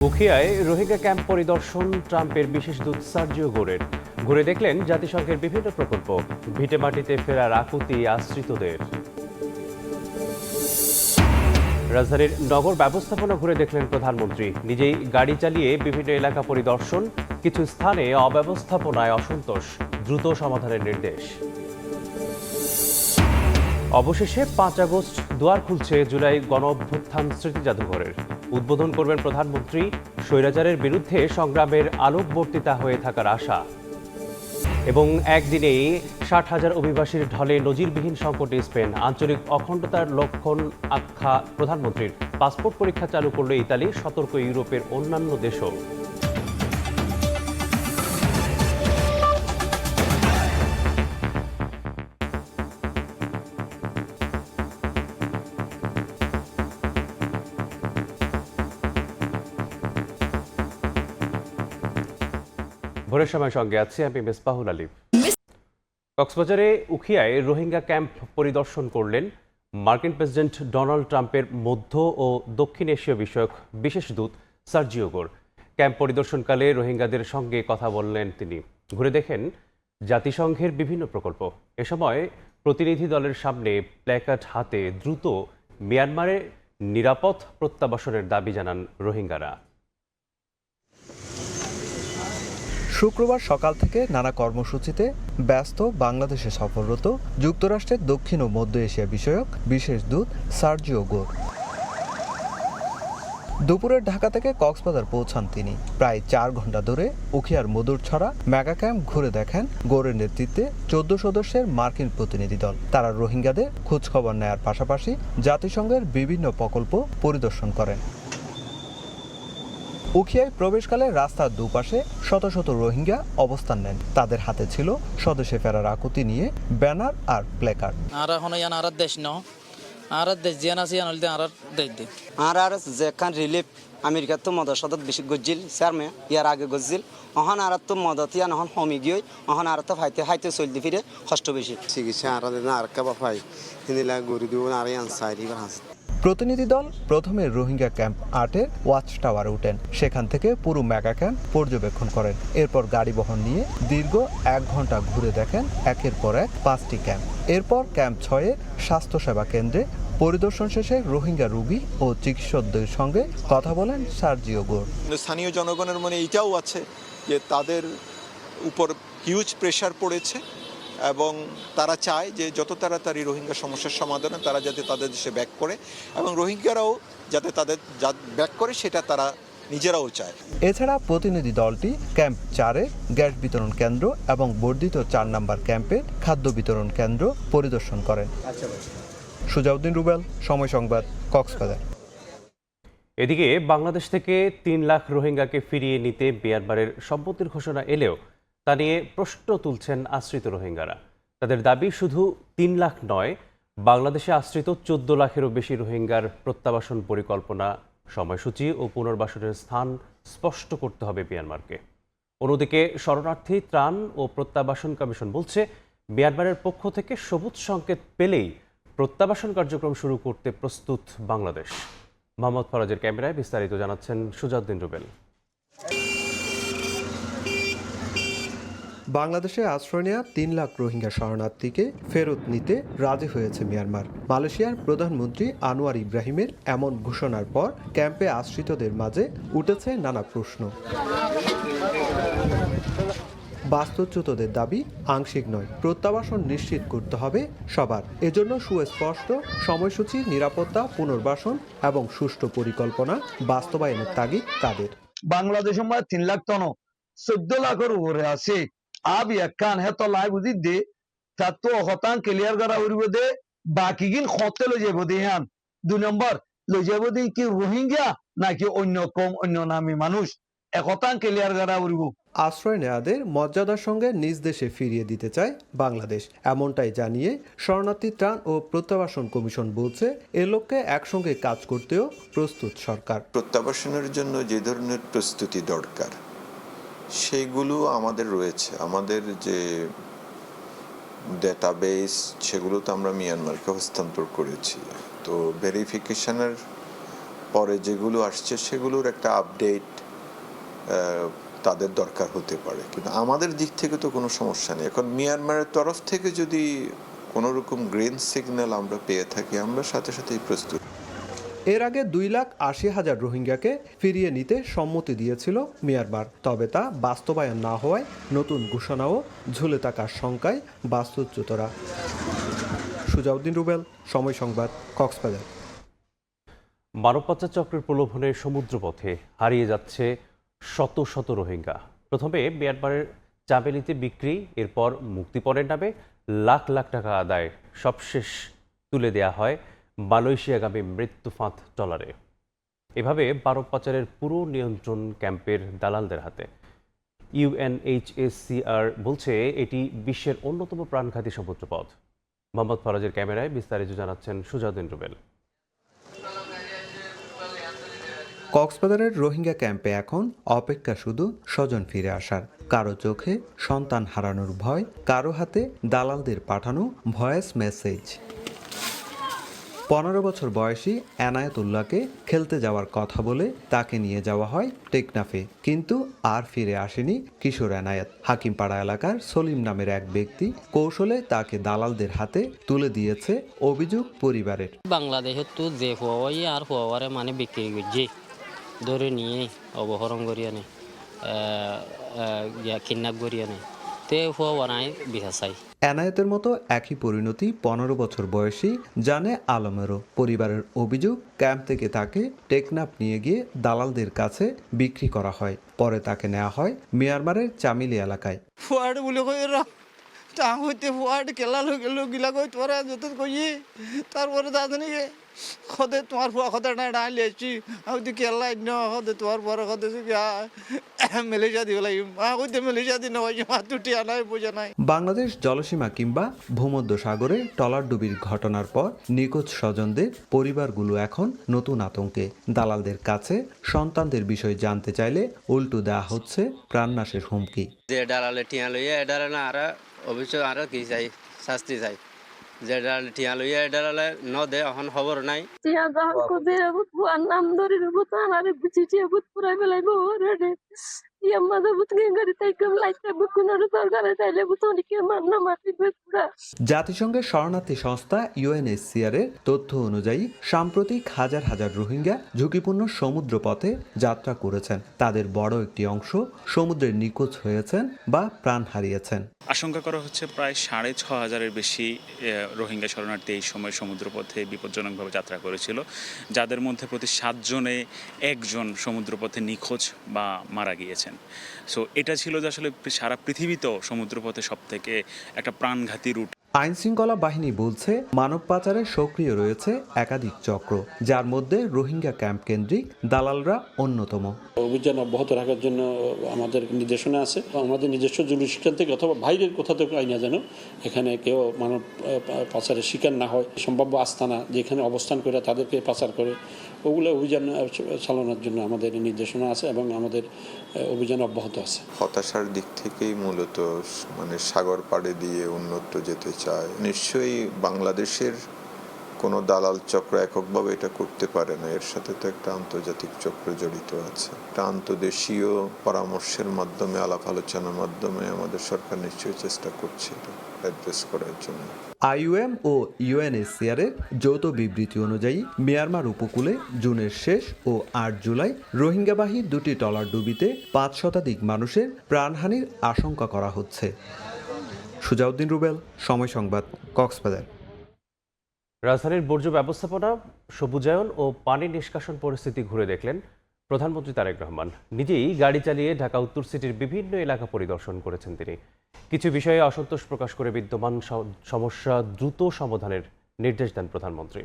উখিয়ায় Rohingya camp পরিদর্শন ট্রাম্পের বিশেষ দূত সার্জিও গোরের। ঘুরে দেখলেন জাতিসংঘের বিভিন্ন প্রকল্প, ভিটেমাটিতে ফেরার আকুতি আশ্রিতদের। রাজধানীর নগর ব্যবস্থাপনা ঘুরে দেখলেন প্রধানমন্ত্রী। নিজেই গাড়ি চালিয়ে বিভিন্ন এলাকা পরিদর্শন, কিছু স্থানে অব্যবস্থাপনায় অসন্তোষ, দ্রুত সমাধানের নির্দেশ। অবশেষে 5 আগস্ট দুয়ার খুলছে জুলাই গণঅভ্যুত্থান স্মৃতি জাদুঘরের। উদ্বোধন করবেন প্রধানমন্ত্রী। স্বৈরাচারের বিরুদ্ধে সংগ্রামের আলোকবর্তিতা হয়ে থাকার আশা। এবং একদিনেই 60,000 অভিবাসীর ঢলে নজিরবিহীন সংকটে স্পেন। আঞ্চলিক অখণ্ডতার লক্ষণ আখ্যা প্রধানমন্ত্রীর। পাসপোর্ট পরীক্ষা চালু করল ইতালি, সতর্ক ইউরোপের অন্যান্য দেশও। ভোরের সময় সঙ্গে আছি আমি মেসবাহুল আলিফ। কক্সবাজারে উখিয়ায় রোহিঙ্গা ক্যাম্প পরিদর্শন করলেন মার্কিন প্রেসিডেন্ট ডোনাল্ড ট্রাম্পের মধ্য ও দক্ষিণ এশীয় বিষয়ক বিশেষ দূত সার্জিও গোর। ক্যাম্প পরিদর্শনকালে রোহিঙ্গাদের সঙ্গে কথা বললেন তিনি। ঘুরে দেখেন জাতিসংঘের বিভিন্ন প্রকল্প। এ সময় প্রতিনিধি দলের সামনে প্ল্যাকার্ড হাতে দ্রুত মিয়ানমারে নিরাপদ প্রত্যাবাসনের দাবি জানান রোহিঙ্গারা। শুক্রবার সকাল থেকে নানা কর্মসূচিতে ব্যস্ত বাংলাদেশে সফররত যুক্তরাষ্ট্রের দক্ষিণ ও মধ্য এশিয়া বিষয়ক বিশেষ দূত সার্জিও গোর। দুপুরে ঢাকা থেকে কক্সবাজার পৌঁছান তিনি। প্রায় 4 ঘন্টা ধরে উখিয়ার মধুরছড়া মেগা ক্যাম্প ঘুরে দেখেন গোরের নেতৃত্বে 14 সদস্যের মার্কিন প্রতিনিধি দল। তারা রোহিঙ্গাদের খোঁজখবর নেয়ার পাশাপাশি জাতিসংঘের বিভিন্ন প্রকল্প পরিদর্শন করেন। উখিয়ায় প্রবেশকালে রাস্তার দুপাশে শত শত রোহিঙ্গা অবস্থান নেন। তাদের হাতে ছিল স্বদেশে ফেরার আকুতি নিয়ে ব্যানার আর প্ল্যাকার্ড। রিলিফ আমেরিকার তো মদত সদত বেশি গজ্জিল স্যারমে ইয়ার আগে গজ্জিল অহন আর তো মদত ইয়ান অহন হমি গিয়ে অহন আর তো হাইতে হাইতে চলতে ফিরে কষ্ট বেশি চিকিৎসা আর আর কাবা পাই হিনিলা গরি দিব আর আনসারি হাস। প্রতিনিধি দল প্রথমে রোহিঙ্গা ক্যাম্প 8-এর ওয়াচ টাওয়ারে উঠেন। সেখান থেকে পুরো মেগা ক্যাম্প পর্যবেক্ষণ করেন। এরপর গাড়ি বহন নিয়ে দীর্ঘ 1 ঘন্টা ঘুরে দেখেন একের পর এক 5টি ক্যাম্প। এরপর ক্যাম্প 6-এর স্বাস্থ্যসেবা কেন্দ্রে পরিদর্শন শেষে রোহিঙ্গা রোগী ও চিকিৎসকদের সঙ্গে কথা বলেন সার্জিও গোর। স্থানীয় জনগণের মনে এটাও আছে যে তাদের উপর হিউজ প্রেশার পড়েছে এবং তারা চায় যে যত তাড়াতাড়ি রোহিঙ্গা সমস্যার সমাধানে তারা যাতে তাদের দেশে ব্যাক করে এবং রোহিঙ্গারাও যাতে তাদের ব্যাক করে সেটা তারা নিজেরাও চায়। এছাড়া প্রতিনিধি দলটি ক্যাম্প 4-এ গ্যাস বিতরণ কেন্দ্র এবং বর্ধিত 4 নম্বর ক্যাম্পের খাদ্য বিতরণ কেন্দ্র পরিদর্শন করেন। সুজাউদ্দিন রুবেল, সময় সংবাদ, কক্সবাজার। এদিকে বাংলাদেশ থেকে 3 লাখ রোহিঙ্গাকে ফিরিয়ে নিতে মিয়ানমারের সম্মতির ঘোষণা এলেও তা নিয়ে প্রশ্ন তুলছেন আশ্রিত রোহিঙ্গারা। তাদের দাবি শুধু 3 লাখ নয়, বাংলাদেশে আশ্রিত 14 লাখেরও বেশি রোহিঙ্গার প্রত্যাবাসন পরিকল্পনা, সময়সূচি ও পুনর্বাসনের স্থান স্পষ্ট করতে হবে মিয়ানমারকে। অন্যদিকে শরণার্থী ত্রাণ ও প্রত্যাবাসন কমিশন বলছে মিয়ানমারের পক্ষ থেকে সবুজ সংকেত পেলেই প্রত্যাবাসন কার্যক্রম শুরু করতে প্রস্তুত বাংলাদেশ। মোহাম্মদ ফরাজের ক্যামেরায় বিস্তারিত জানাচ্ছেন সুজাউদ্দিন রুবেল। বাংলাদেশে আশ্রয় নেওয়া 3 লাখ রোহিঙ্গা শরণার্থীকে ফেরত নিতে রাজি হয়েছে মিয়ানমার। মালয়েশিয়ার প্রধানমন্ত্রী আনোয়ার ইব্রাহিমের এমন ঘোষণার পর ক্যাম্পে আশ্রিতদের মাঝে উঠেছে নানা প্রশ্ন। বাস্তুচ্যুতদের দাবি আংশিক নয়, প্রত্যাবাসন নিশ্চিত করতে হবে সবার। এজন্য সুস্পষ্ট সময়সূচি, নিরাপত্তা, পুনর্বাসন এবং সুষ্ঠু পরিকল্পনা বাস্তবায়নের তাগিদ তাদের। বাংলাদেশের মধ্যে 3 লাখ টন 14 লাখের উপরে আছে। আবি একান হেতো লাই বুঝি দে তার তো হতান ক্লিয়ার করা উড়বে দে বাকি গিন হতে লই যাব দে হান 2 নম্বর লই যাব দে কি রোহিঙ্গা নাকি অন্য কম অন্য নামী মানুষ একতান ক্লিয়ার করা উড়ব। আশ্রয় নেওয়াদের মর্যাদার সঙ্গে নিজ দেশে ফিরিয়ে দিতে চায় বাংলাদেশ, এমনটাই জানিয়ে শরণার্থী ত্রাণ ও প্রত্যাবাসন কমিশন বলছে এ লক্ষ্যে একসঙ্গে কাজ করতেও প্রস্তুত সরকার। প্রত্যাবাসনের জন্য যে ধরনের প্রস্তুতি দরকার সেইগুলো আমাদের রয়েছে। আমাদের যে ডেটাবেস সেগুলো তো আমরা মিয়ানমারকে হস্তান্তর করেছি। তো ভেরিফিকেশনের পরে যেগুলো আসছে সেগুলোর একটা আপডেট তাদের দরকার হতে পারে, কিন্তু আমাদের দিক থেকে তো কোনো সমস্যা নেই। এখন মিয়ানমারের তরফ থেকে যদি কোনো রকম গ্রিন সিগন্যাল আমরা পেয়ে থাকি, আমরা সাথে সাথেই প্রস্তুত। এর আগে 2,80,000 রোহিঙ্গাকে ফিরিয়ে নিতে সম্মতি দিয়েছিল মিয়ানমার, তবে তা বাস্তবায়ন না হওয়ায় নতুন ঘোষণাও ঝুলে থাকার শঙ্কায় বাস্তুচ্যুতরা। সুজাউদ্দিন রুবেল, সময় সংবাদ, কক্সবাজার। মানব পাচার চক্রের প্রলোভনে সমুদ্রপথে হারিয়ে যাচ্ছে শত শত রোহিঙ্গা। প্রথমে মিয়ানমারের চাবেলিতে বিক্রি, এরপর মুক্তিপণের নামে লাখ লাখ টাকা আদায়, সবশেষ তুলে দেয়া হয় মালয়েশিয়াগামী মৃত্যুফাঁদ ট্রলারে। এভাবে মানব পাচারের পুরো নিয়ন্ত্রণ ক্যাম্পের দালালদের হাতে। UNHCR বলছে এটি বিশ্বের অন্যতম প্রাণঘাতী সমুদ্রপথ। মোহাম্মদ ফরাজের ক্যামেরায় বিস্তারিত জানাচ্ছেন সুজাউদ্দিন রুবেল। কক্সবাজারের রোহিঙ্গা ক্যাম্পে এখন অপেক্ষা শুধু স্বজন ফিরে আসার। কারো চোখে সন্তান হারানোর ভয়, কারো হাতে দালালদের পাঠানো ভয়েস মেসেজ। 15 বছর বয়সী এনায়েতুল্লাহকে খেলতে যাওয়ার কথা বলে তাকে নিয়ে যাওয়া হয় টেকনাফে, কিন্তু আর ফিরে আসেনি কিশোর এনায়েত। হাকিমপাড়া এলাকার সলিম নামের এক ব্যক্তি কৌশলে তাকে দালালদের হাতে তুলে দিয়েছে অভিযোগ পরিবারের। বাংলাদেশের তো যে হওয়াই আর হওয়ারে মানে বিক্রি করছে, ধরে নিয়ে অপহরণ করিয়া নেই, কিডন্যাপ করিয়া নেই, তে হওয়া নাই বিহা চাই। এনায়েতের মতো একই পরিণতি 15 বছর বয়সী জানে আলমেরও। পরিবারের অভিযোগ, ক্যাম্প থেকে তাকে টেকনাফ নিয়ে গিয়ে দালালদের কাছে বিক্রি করা হয়। পরে তাকে নেওয়া হয় মিয়ানমারের চামিলি এলাকায়। ফুয়াড বলে কই টাং হইতে ফুয়াড কেলা লোকগিলা কই তোরা যত কই, তারপরে দাদনিকে খদে তোমার ফুয়া খদে না ডালি আসছি আমি কেলা খদে তোমার পরে খদে মেলেজা দিব লাগি হইতে মেলেজা দিন মাতুটি আনাই বোঝা নাই। বাংলাদেশ জলসীমা কিংবা ভূমধ্য সাগরে ট্রলারডুবির ঘটনার পর নিখোঁজ স্বজনদের পরিবারগুলো এখন নতুন আতঙ্কে। দালালদের কাছে সন্তানদের বিষয় জানতে চাইলে উল্টো দেওয়া হচ্ছে প্রাণনাশের হুমকি। যে ডালালে টিয়া লইয়া এডালে না আর অবশ্যই আর কি চাই, শাস্তি চাই। যে ডালালে টিয়া লইয়া এডালে ন দে এখন খবর নাই। টিয়া দাও কবে বুয়ার নাম ধরে বুত আমারে বুঝিছে বুত পুরাই বেলাই বড়রে ইয়া মাদা বুত গঙ্গারি তাই কম লাইতে বুকুনরে দরকারে তাইলে বুত অনেকে মারনা মাটি পুরা। জাতিসংঘের শরণার্থী সংস্থা UNHCR এর তথ্য অনুযায়ী সাম্প্রতিক হাজার হাজার রোহিঙ্গা ঝুঁকিপূর্ণ সমুদ্রপথে যাত্রা করেছেন। তাদের বড় একটি অংশ সমুদ্রে নিখোঁজ হয়েছেন বা প্রাণ হারিয়েছেন। আশঙ্কা করা হচ্ছে প্রায় 6,500-এর বেশি রোহিঙ্গা শরণার্থী এই সময় সমুদ্রপথে বিপজ্জনকভাবে যাত্রা করেছিল, যাদের মধ্যে প্রতি 7 জনে 1 জন সমুদ্রপথে নিখোঁজ বা মারা গিয়েছেন। সো এটা ছিল যে আসলে সারা পৃথিবীতেও সমুদ্রপথে সবথেকে একটা প্রাণঘাতী রুট। আইন শৃঙ্খলা বাহিনী বলছে মানব পাচারে সক্রিয় রয়েছে একাধিক চক্র, যার মধ্যে রোহিঙ্গা ক্যাম্প কেন্দ্রিক দালালরা অন্যতম। অভিযান অব্যাহত রাখার জন্য আমাদের নির্দেশনা আছে। আমাদের নিজস্ব জুরিসডিকশন থেকে অথবা বাইরের কোথা থেকে আইনা যেন এখানে কেউ মানব পাচারের শিকার না হয়, সম্ভাব্য আস্তানা যেখানে অবস্থান করে তাদেরকে পাচার করে, ওগুলো অভিযান চালানোর জন্য আমাদের নির্দেশনা আছে এবং আমাদের অভিযান অব্যাহত আছে। হতাশার দিক থেকেই মূলত মানে সাগর পাড়ে দিয়ে উন্নত যেতে চায়। নিশ্চয়ই বাংলাদেশের কোনো দালাল চক্র এককভাবে এটা করতে পারে না, এর সাথে তো একটা আন্তর্জাতিক চক্র জড়িত আছে। একটা আন্তদেশীয় পরামর্শের মাধ্যমে, আলাপ আলোচনার মাধ্যমে আমাদের সরকার নিশ্চয়ই চেষ্টা করছে এটা অ্যাড্রেস করার জন্য। IOM ও UNHCR এর যৌথ বিবৃতি অনুযায়ী মিয়ানমার উপকূলে জুনের শেষ ও 8 জুলাই রোহিঙ্গাবাহী দুটি ট্রলার ডুবিতে 5 শতাধিক মানুষের প্রাণহানির আশঙ্কা করা হচ্ছে। সুজাউদ্দিন রুবেল, সময় সংবাদ, কক্সবাজার। রাজধানীর বর্জ্য ব্যবস্থাপনা, সবুজায়ন ও পানি নিষ্কাশন পরিস্থিতি ঘুরে দেখলেন প্রধানমন্ত্রী তারেক রহমান। নিজেই গাড়ি চালিয়ে ঢাকা উত্তর সিটির বিভিন্ন এলাকা পরিদর্শন করেছেন তিনি। কিছু বিষয়ে অসন্তোষ প্রকাশ করে বিদ্যমান সমস্যা দ্রুত সমাধানের নির্দেশ দেন প্রধানমন্ত্রী।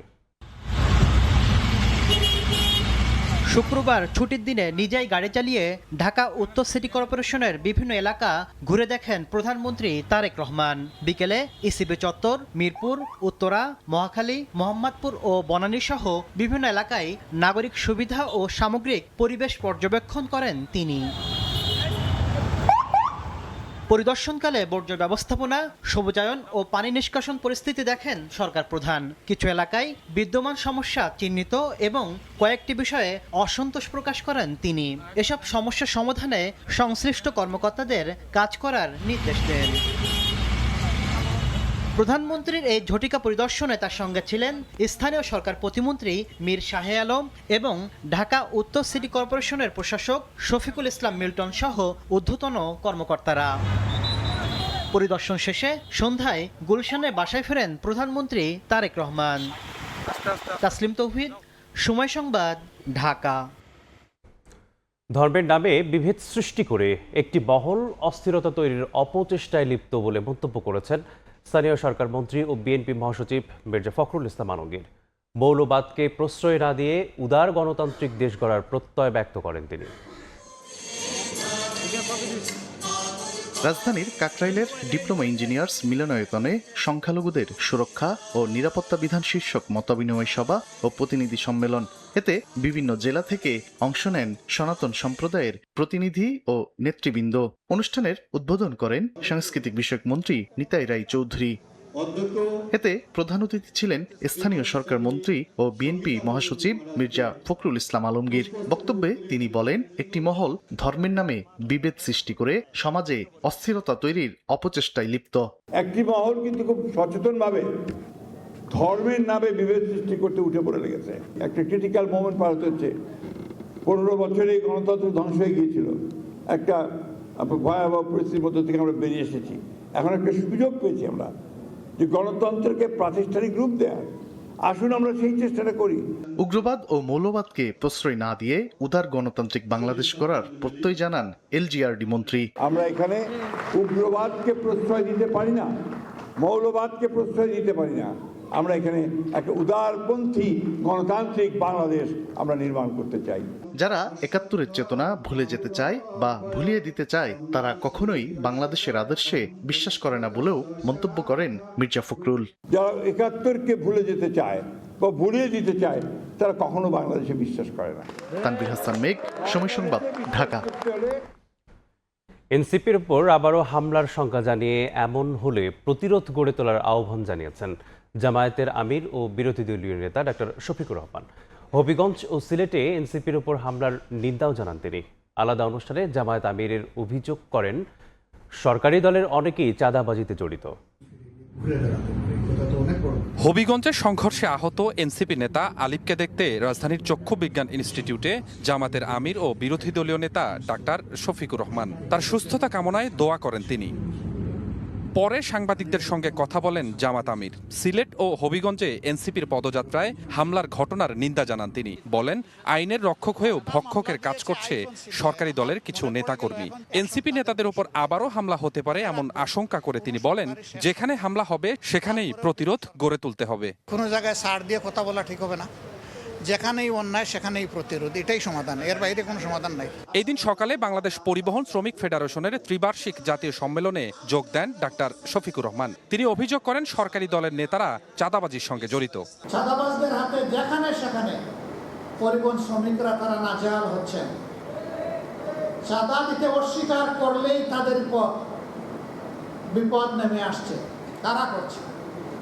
শুক্রবার ছুটির দিনে নিজেই গাড়ি চালিয়ে ঢাকা উত্তর সিটি কর্পোরেশনের বিভিন্ন এলাকা ঘুরে দেখেন প্রধানমন্ত্রী তারেক রহমান। বিকেলে ইসিবি চত্বর, মিরপুর, উত্তরা, মহাখালী, মোহাম্মদপুর ও বনানী সহ বিভিন্ন এলাকায় নাগরিক সুবিধা ও সামগ্রিক পরিবেশ পর্যবেক্ষণ করেন তিনি। পরিদর্শনকালে বর্জ্য ব্যবস্থাপনা, সবুজায়ন ও পানি নিষ্কাশন পরিস্থিতি দেখেন সরকার প্রধান। কিছু এলাকায় বিদ্যমান সমস্যা চিহ্নিত এবং কয়েকটি বিষয়ে অসন্তোষ প্রকাশ করেন তিনি। এসব সমস্যা সমাধানে সংশ্লিষ্ট কর্মকর্তাদের কাজ করার নির্দেশ দেন। প্রধানমন্ত্রীর এই ঝটিকা পরিদর্শনে তার সঙ্গে ছিলেন স্থানীয় সরকার প্রতিমন্ত্রী মীর শাহে আলম এবং ঢাকা উত্তর সিটি কর্পোরেশনের প্রশাসক শফিকুল ইসলাম মিল্টন সহ ঊর্ধ্বতন কর্মকর্তারা। পরিদর্শন শেষে সন্ধ্যায় গুলশানে বাসায় ফেরেন প্রধানমন্ত্রী তারেক রহমান। তাসলিম তৌহিদ, সময় সংবাদ, ঢাকা। ধর্মের নামে বিভেদ সৃষ্টি করে একটি মহল অস্থিরতা তৈরির অপচেষ্টায় লিপ্ত বলে মন্তব্য করেছেন স্থানীয় সরকার মন্ত্রী ও বিএনপি মহাসচিব মির্জা ফখরুল ইসলাম আলমগীর। মৌলবাদকে প্রশ্রয় না দিয়ে উদার গণতান্ত্রিক দেশ গড়ার প্রত্যয় ব্যক্ত করেন তিনি। রাজধানীর কাকরাইলের ডিপ্লোমা ইঞ্জিনিয়ার্স মিলনায়তনে সংখ্যালঘুদের সুরক্ষা ও নিরাপত্তা বিধান শীর্ষক মতবিনিময় সভা ও প্রতিনিধি সম্মেলন। এতে বিভিন্ন জেলা থেকে অংশ নেন সনাতন সম্প্রদায়ের প্রতিনিধি ও নেতৃবৃন্দ। অনুষ্ঠানের উদ্বোধন করেন সাংস্কৃতিক বিষয়ক মন্ত্রী নিতাই রায় চৌধুরী। এতে প্রধান অতিথি ছিলেন স্থানীয় সরকার মন্ত্রী ও বিএনপি মহাসচিব মির্জা ফখরুল ইসলাম আলমগীর। বক্তব্যে তিনি বলেন, একটি মহল ধর্মের নামে বিভেদ সৃষ্টি করে সমাজে অস্থিরতা তৈরির অপচেষ্টায় লিপ্ত। একটি মহল কিন্তু খুব সচেতনভাবে ধর্মের নামে বিভেদ সৃষ্টি করতে উঠে পড়ে লেগেছে। একটা ক্রিটিক্যাল মোমেন্ট পার হচ্ছে। 15 বছরে গণতন্ত্র ধ্বংস হয়ে গিয়েছিল। একটা ভয়াবহ পরিস্থিতির মধ্যে থেকে আমরা বেরিয়ে এসেছি। এখন একটা সুযোগ পেয়েছি আমরা যে গণতন্ত্রকে প্রাতিষ্ঠানিক রূপ দেয়া। আসুন আমরা সেই চেষ্টাটা করি। উগ্রবাদ ও মৌলবাদকে প্রশ্রয় না দিয়ে উদার গণতান্ত্রিক বাংলাদেশ করার প্রত্যয় জানান এলজিআরডি মন্ত্রী। আমরা এখানে উগ্রবাদকে প্রশ্রয় দিতে পারি না, মৌলবাদকে প্রশ্রয় দিতে পারি না। আমরা এখানে একটা উদারপন্থী গণতান্ত্রিক বাংলাদেশ আমরা নির্মাণ করতে চাই। যারা ৭১-এর চেতনা ভুলে যেতে চায় বা ভুলিয়ে দিতে চায়, তারা কখনোই বাংলাদেশের আদর্শে বিশ্বাস করে না বলেও মন্তব্য করেন মির্জা ফখরুল। যারা ৭১কে ভুলে যেতে চায় বা ভুলিয়ে দিতে চায়, তারা কখনো বাংলাদেশে বিশ্বাস করে না। তানভীর হাসান মেঘ, সময় সংবাদ, ঢাকা। এনসিপির উপর আবারও হামলার শঙ্কা জানিয়ে এমন হলে প্রতিরোধ গড়ে তোলার আহ্বান জানিয়েছেন জামায়াতের আমির ও বিরোধী দলীয় নেতা ডক্টর শফিকুর রহমান। হবিগঞ্জ ও সিলেটে এনসিপির উপর হামলার নিন্দাও জানান তিনি। আলাদা অনুষ্ঠানে জামায়াত আমিরের অভিযোগ করেন, সরকারি দলের অনেকেই চাঁদাবাজিতে জড়িত। হবিগঞ্জে সংঘর্ষে আহত এনসিপি নেতা আলিফকে দেখতে রাজধানীর চক্ষু বিজ্ঞান ইনস্টিটিউটে জামাতের আমির ও বিরোধী দলীয় নেতা ডাক্তার শফিকুর রহমান। তার সুস্থতা কামনায় দোয়া করেন তিনি। পরে সাংবাদিকদের সঙ্গে কথা বলেন জামাত আমির। সিলেট ও হবিগঞ্জে এনসিপির পদযাত্রায় হামলার ঘটনার নিন্দা জানান তিনি। বলেন, আইনের রক্ষক হয়েও ভক্ষকের কাজ করছে সরকারি দলের কিছু নেতাকর্মী। এনসিপি নেতাদের উপর আবারও হামলা হতে পারে এমন আশঙ্কা করে তিনি বলেন, যেখানে হামলা হবে সেখানেই প্রতিরোধ গড়ে তুলতে হবে। কোনো জায়গায় ছাড় দিয়ে কথা বলা ঠিক হবে না। যেখানেই অন্যায় সেখানেই প্রতিরোধ, এটাই সমাধান, এর বাইরে কোনো সমাধান নাই। এই দিন সকালে বাংলাদেশ পরিবহন শ্রমিক ফেডারেশনের ত্রিবার্ষিক জাতীয় সম্মেলনে যোগ দেন ডাক্তার শফিকুর রহমান। তিনি অভিযোগ করেন, সরকারি দলের নেতারা চাঁদাবাজির সঙ্গে জড়িত। চাঁদাবাজদের হাতে যেখানে সেখানে পরিবহন শ্রমিকরা তারা নাজেহাল হচ্ছেন। চাঁদা দিতে অস্বীকার করলেই তাদের উপর বিপদ নেমে আসছে। তারা করছে,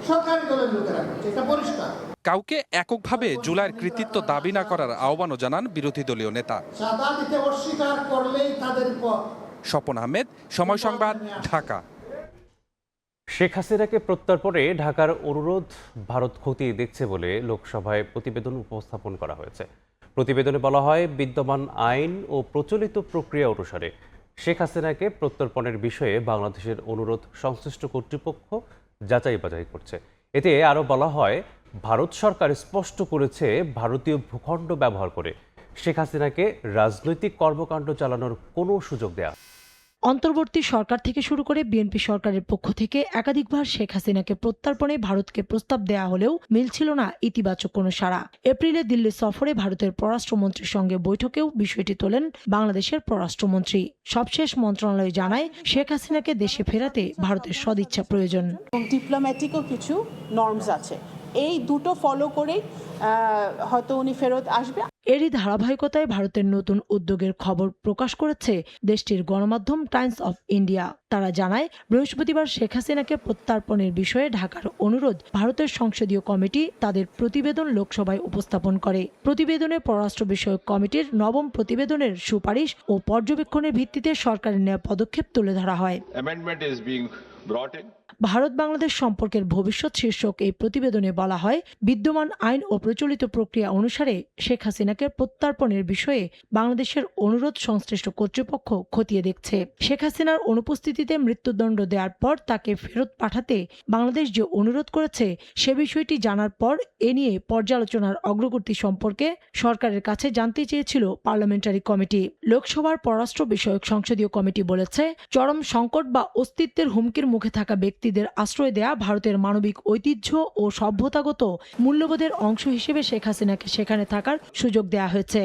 সরকারি দলের লোকেরা করছে, এটা পরিষ্কার। কাউকে এককভাবে জুলাইয়ের কৃতিত্ব দাবি না করার আহ্বানও জানান বিরোধী দলীয় নেতা। চাঁদা দিতে অস্বীকার করলেই তাদের উপর। স্বপন আহমেদ, সময় সংবাদ, ঢাকা। শেখ হাসিনাকে প্রত্যর্পণে ঢাকার অনুরোধ ভারত খতিয়ে দেখছে বলে লোকসভায় প্রতিবেদন উপস্থাপন করা হয়েছে। প্রতিবেদনে বলা হয়, বিদ্যমান আইন ও প্রচলিত প্রক্রিয়া অনুসারে শেখ হাসিনাকে প্রত্যর্পণের বিষয়ে বাংলাদেশের অনুরোধ সংশ্লিষ্ট কর্তৃপক্ষ যাচাই বাছাই করছে। এতে আরও বলা হয়, ভারত সরকার স্পষ্ট করেছে, ভারতীয় ভূখণ্ড ব্যবহার করে শেখ হাসিনাকে রাজনৈতিক কর্মকাণ্ড চালানোর কোনো সুযোগ দেয়া। অন্তর্বর্তী সরকার থেকে শুরু করে বিএনপি সরকারের পক্ষ থেকে একাধিকবার শেখ হাসিনাকে প্রত্যর্পণে ভারতকে প্রস্তাব দেয়া হলেও মিলছিল না ইতিবাচক কোনো সাড়া। এপ্রিলে দিল্লি সফরে ভারতের পররাষ্ট্রমন্ত্রীর সঙ্গে বৈঠকেও বিষয়টি তোলেন বাংলাদেশের পররাষ্ট্রমন্ত্রী। সবশেষ মন্ত্রণালয় জানায়, শেখ হাসিনাকে দেশে ফেরাতে ভারতের সদিচ্ছা প্রয়োজন। ডিপ্লোম্যাটিকও কিছু নর্মস আছে, এই দুটো ফলো করেই হয়তো উনি ফেরত আসবে। এরই ধারাবাহিকতায় ভারতের নতুন উদ্যোগের খবর প্রকাশ করেছে দেশটির গণমাধ্যম টাইমস অফ ইন্ডিয়া। তারা জানায়, বৃহস্পতিবার শেখ হাসিনাকে প্রত্যর্পণের বিষয়ে ঢাকার অনুরোধ ভারতের সংসদীয় কমিটি তাদের প্রতিবেদন লোকসভায় উপস্থাপন করে। প্রতিবেদনে পররাষ্ট্র বিষয়ক কমিটির নবম প্রতিবেদনের সুপারিশ ও পর্যবেক্ষণের ভিত্তিতে সরকারের নেওয়া পদক্ষেপ তুলে ধরা হয়। ভারত বাংলাদেশ সম্পর্কের ভবিষ্যৎ শীর্ষক এই প্রতিবেদনে বলা হয়, বিদ্যমান আইন ও প্রচলিত প্রক্রিয়া অনুসারে শেখ হাসিনাকে প্রত্যর্পণের বিষয়ে বাংলাদেশের অনুরোধ সংশ্লিষ্ট কর্তৃপক্ষ খতিয়ে দেখছে। শেখ হাসিনার অনুপস্থিতিতে মৃত্যুদণ্ড দেওয়ার পর তাকে ফেরত পাঠাতে বাংলাদেশ যে অনুরোধ করেছে সে বিষয়টি জানার পর এ নিয়ে পর্যালোচনার অগ্রগতি সম্পর্কে সরকারের কাছে জানতে চেয়েছিল পার্লামেন্টারি কমিটি। লোকসভার পররাষ্ট্র বিষয়ক সংসদীয় কমিটি বলেছে, চরম সংকট বা অস্তিত্বের হুমকির মুখে থাকা ব্যক্তিদের আশ্রয় দেয়া ভারতের মানবিক ঐতিহ্য ও সভ্যতাগত মূল্যবোধের অংশ হিসেবে শেখ হাসিনাকে সেখানে থাকার সুযোগ দেয়া হয়েছে।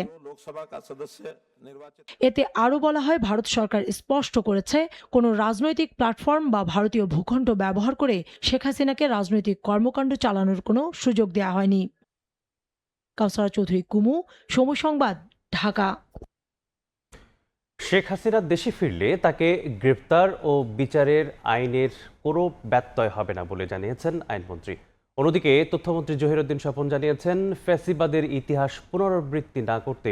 এতে আরও বলা হয়, ভারত সরকার স্পষ্ট করেছে, কোনো রাজনৈতিক প্ল্যাটফর্ম বা ভারতীয় ভূখণ্ড ব্যবহার করে শেখ হাসিনাকে রাজনৈতিক কর্মকাণ্ড চালানোর কোনো সুযোগ দেয়া হয়নি। কাউসারা চৌধুরী কুমু, সময় সংবাদ, ঢাকা। শেখ হাসিনা দেশে ফিরলে তাকে গ্রেপ্তার ও বিচারের আইনের কোনো ব্যত্যয় হবে না বলে জানিয়েছেন আইনমন্ত্রী। অন্যদিকে তথ্যমন্ত্রী জহিরুদ্দিন স্বপন জানিয়েছেন, ফ্যাসিবাদের ইতিহাস পুনরাবৃত্তি না করতে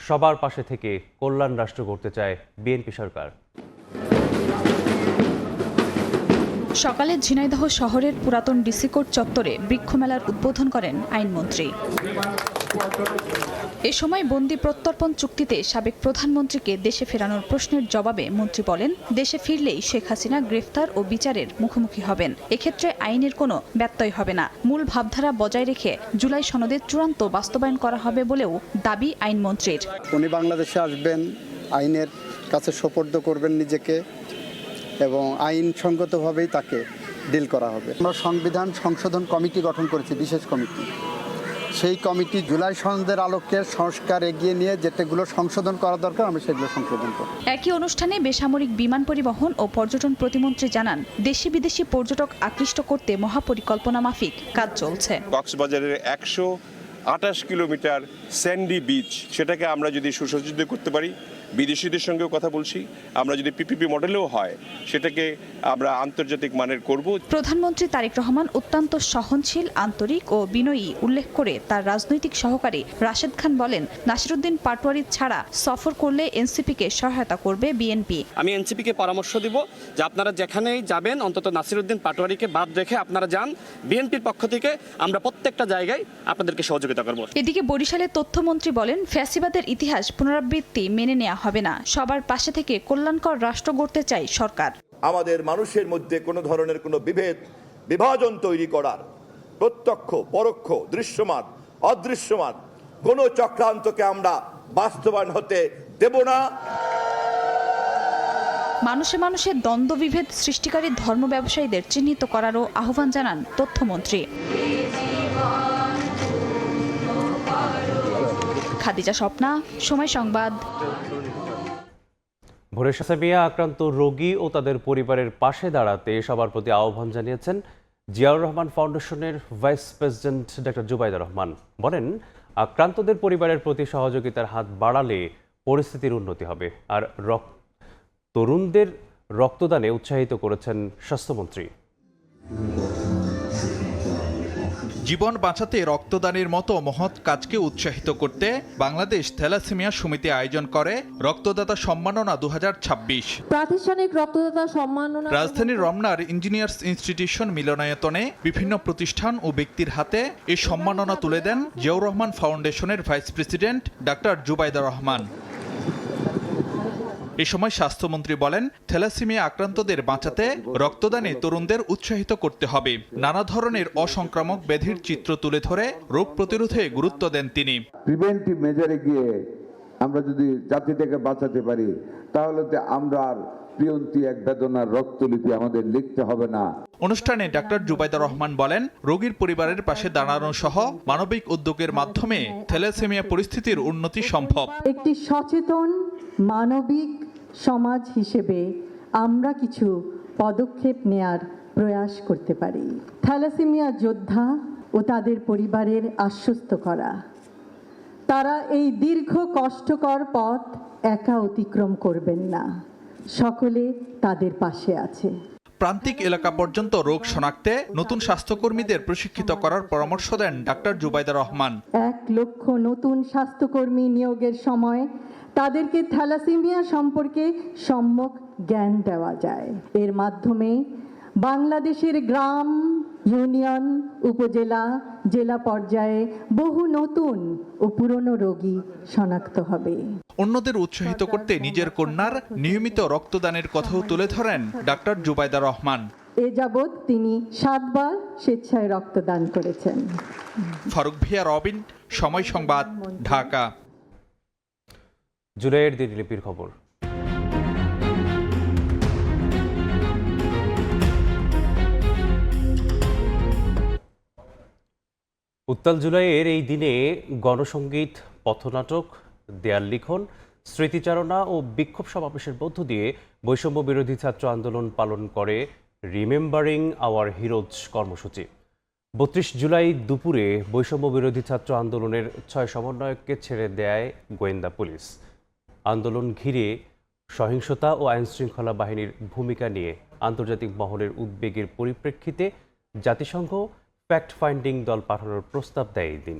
সবার পাশে থেকে কল্যাণ রাষ্ট্র গড়তে চায় বিএনপি সরকার। সকালে ঝিনাইদহ শহরের পুরাতন ডিসি কোর্ট চত্বরে বৃক্ষমেলার উদ্বোধন করেন আইনমন্ত্রী। এ সময় বন্দি প্রত্যর্পণ চুক্তিতে সাবেক প্রধানমন্ত্রীকে দেশে ফেরানোর প্রশ্নের জবাবে মন্ত্রী বলেন, দেশে ফিরলেই শেখ হাসিনা গ্রেফতার ও বিচারের মুখোমুখি হবেন। এক্ষেত্রে আইনের কোনো ব্যত্যয় হবে না। মূল ভাবধারা বজায় রেখে জুলাই সনদের চূড়ান্ত বাস্তবায়ন করা হবে বলেও দাবি আইনমন্ত্রীর। উনি বাংলাদেশে আসবেন, আইনের কাছে সোপর্দ করবেন নিজেকে এবং আইনসঙ্গতভাবেই তাকে ডিল করা হবে। আমরা সংবিধান সংশোধন কমিটি গঠন করেছি, বিশেষ কমিটি। সেই কমিটি জুলাই সনদের আলোকে সংস্কার এগিয়ে নিয়ে যেটাগুলো সংশোধন করা দরকার আমরা সেগুলো সংশোধন করব। একই অনুষ্ঠানে বেসামরিক বিমান পরিবহন ও পর্যটন প্রতিমন্ত্রী জানান, দেশি বিদেশি পর্যটক আকৃষ্ট করতে মহাপরিকল্পনা মাফিক কাজ চলছে। কক্সবাজারের 128 কিলোমিটার স্যান্ডি বিচ, সেটাকে আমরা যদি সুসজ্জিত করতে পারি, বিদেশিদের সঙ্গেও কথা বলছি, আমরা যদি পিপিপি মডেলেও হয় সেটাকে আমরা আন্তর্জাতিক মানের করব। প্রধানমন্ত্রী তারেক রহমান অত্যন্ত সহনশীল, আন্তরিক ও বিনয়ী উল্লেখ করে তার রাজনৈতিক সহকারী রাশেদ খান বলেন, নাসিরুদ্দিন পাটোয়ারি ছাড়া সফর করলে এনসিপিকে সহায়তা করবে বিএনপি। আমি এনসিপিকে পরামর্শ দিব যে আপনারা যেখানেই যাবেন অন্তত নাসিরুদ্দিন পাটোয়ারিকে বাদ রেখে আপনারা যান। বিএনপির পক্ষ থেকে আমরা প্রত্যেকটা জায়গায় আপনাদেরকে সহযোগিতা করব। এদিকে বরিশালের তথ্যমন্ত্রী বলেন, ফ্যাসিবাদের ইতিহাস পুনরাবৃত্তি মেনে নেওয়া হবে না। সবার পাশে থেকে কল্যাণকর রাষ্ট্র গড়তে চাই সরকার। আমাদের মানুষের মধ্যে কোনো ধরনের কোনো বিভাজন তৈরি করার প্রত্যক্ষ, পরোক্ষ, দৃশ্যমান, অদৃশ্যমান কোনো চক্রান্তকে আমরা বাস্তবায়ন হতে দেব না। মানুষে মানুষে দ্বন্দ্ব বিভেদ সৃষ্টিকারী ধর্ম ব্যবসায়ীদের চিহ্নিত করারও আহ্বান জানান তথ্যমন্ত্রী। খাদিজা স্বপ্না, সময় সংবাদ। ভোরের সাসাবিয়া আক্রান্ত রোগী ও তাদের পরিবারের পাশে দাঁড়াতে সবার প্রতি আহ্বান জানিয়েছেন জিয়াউর রহমান ফাউন্ডেশনের vice president doctor Zubaida Rahman. বলেন, আক্রান্তদের পরিবারের প্রতি সহযোগিতার হাত বাড়ালে পরিস্থিতির উন্নতি হবে। আর তরুণদের রক্তদানে উৎসাহিত করেছেন স্বাস্থ্যমন্ত্রী। জীবন বাঁচাতে রক্তদানের মতো মহৎ কাজকে উৎসাহিত করতে বাংলাদেশ থ্যালাসেমিয়া সমিতি আয়োজন করে রক্তদাতা সম্মাননা 2026। প্রাতিষ্ঠানিক রক্তদাতা সম্মাননা রাজধানীর রমনার ইঞ্জিনিয়ার্স ইনস্টিটিউশন মিলনায়তনে বিভিন্ন প্রতিষ্ঠান ও ব্যক্তির হাতে এই সম্মাননা তুলে দেন জিয়াউর রহমান ফাউন্ডেশনের vice president doctor Zubaida Rahman. এ সময় স্বাস্থ্যমন্ত্রী বলেন, থ্যালাসেমিয়া আক্রান্তদের বাঁচাতে রক্তদানে তরুণদের উৎসাহিত করতে হবে। নানা ধরনের অসংক্রামক ব্যাধির চিত্র তুলে ধরে রোগ প্রতিরোধে গুরুত্ব দেন তিনি। প্রিভেন্টিভ মেজারে গিয়ে আমরা যদি জাতিটাকে বাঁচাতে পারি তাহলে আমরা আর প্রিয়ন্তি এক বেদনার রক্তলিপি আমাদের লিখতে হবে না। অনুষ্ঠানে ডাক্তার জুবাইদা রহমান বলেন, রোগীর পরিবারের পাশে দাঁড়ানো সহ মানবিক উদ্যোগের মাধ্যমে থ্যালাসেমিয়া পরিস্থিতির উন্নতি সম্ভব। একটি সচেতন মানবিক সমাজ হিসেবে আমরা কিছু পদক্ষেপ নেয়ার প্রয়াস করতে পারি। থ্যালাসেমিয়া যোদ্ধা ও তাদের পরিবারের আশ্বস্ত করা তারা এই দীর্ঘ কষ্টকর পথ একা অতিক্রম করবেন না, সকলে তাদের পাশে আছে। প্রান্তিক এলাকা পর্যন্ত রোগ শনাক্তে নতুন স্বাস্থ্যকর্মীদের প্রশিক্ষিত করার পরামর্শ দেন ডাক্তার জুবাইদা রহমান। 1 লক্ষ নতুন স্বাস্থ্যকর্মী নিয়োগের সময় তাদেরকে থ্যালাসেমিয়া সম্পর্কে সম্যক জ্ঞান দেওয়া যায়। এর মাধ্যমে বাংলাদেশের গ্রাম, ইউনিয়ন, উপজেলা, জেলা পর্যায়ে বহু নতুন ও পুরনো রোগী শনাক্ত হবে। অন্যদের উৎসাহিত করতে নিজের কন্যার নিয়মিত রক্তদানের কথাও তুলে ধরেন ডাক্তার জুবাইদা রহমান। এ যাবৎ তিনি 7 বার স্বেচ্ছায় রক্তদান করেছেন। ফারুক ভিয়া, রবিন, সময় সংবাদ, ঢাকা। জুলাইয়ের দিনলিপির খবর। উত্তাল জুলাইয়ের এই দিনে গণসংগীত, পথনাটক, দেয়াল লিখন, স্মৃতিচারণা ও বিক্ষোভ সমাবেশের মধ্য দিয়ে বৈষম্য বিরোধী ছাত্র আন্দোলন পালন করে রিমেম্বারিং আওয়ার হিরোজ কর্মসূচি। 32 জুলাই দুপুরে বৈষম্য বিরোধী ছাত্র আন্দোলনের 6 সমন্বয়ককে ছেড়ে দেয় গোয়েন্দা পুলিশ। আন্দোলন ঘিরে সহিংসতা ও আইনশৃঙ্খলা বাহিনীর ভূমিকা নিয়ে আন্তর্জাতিক মহলের উদ্বেগের পরিপ্রেক্ষিতে জাতিসংঘ ফ্যাক্ট ফাইন্ডিং দল পাঠানোর প্রস্তাব দেয় এই দিন।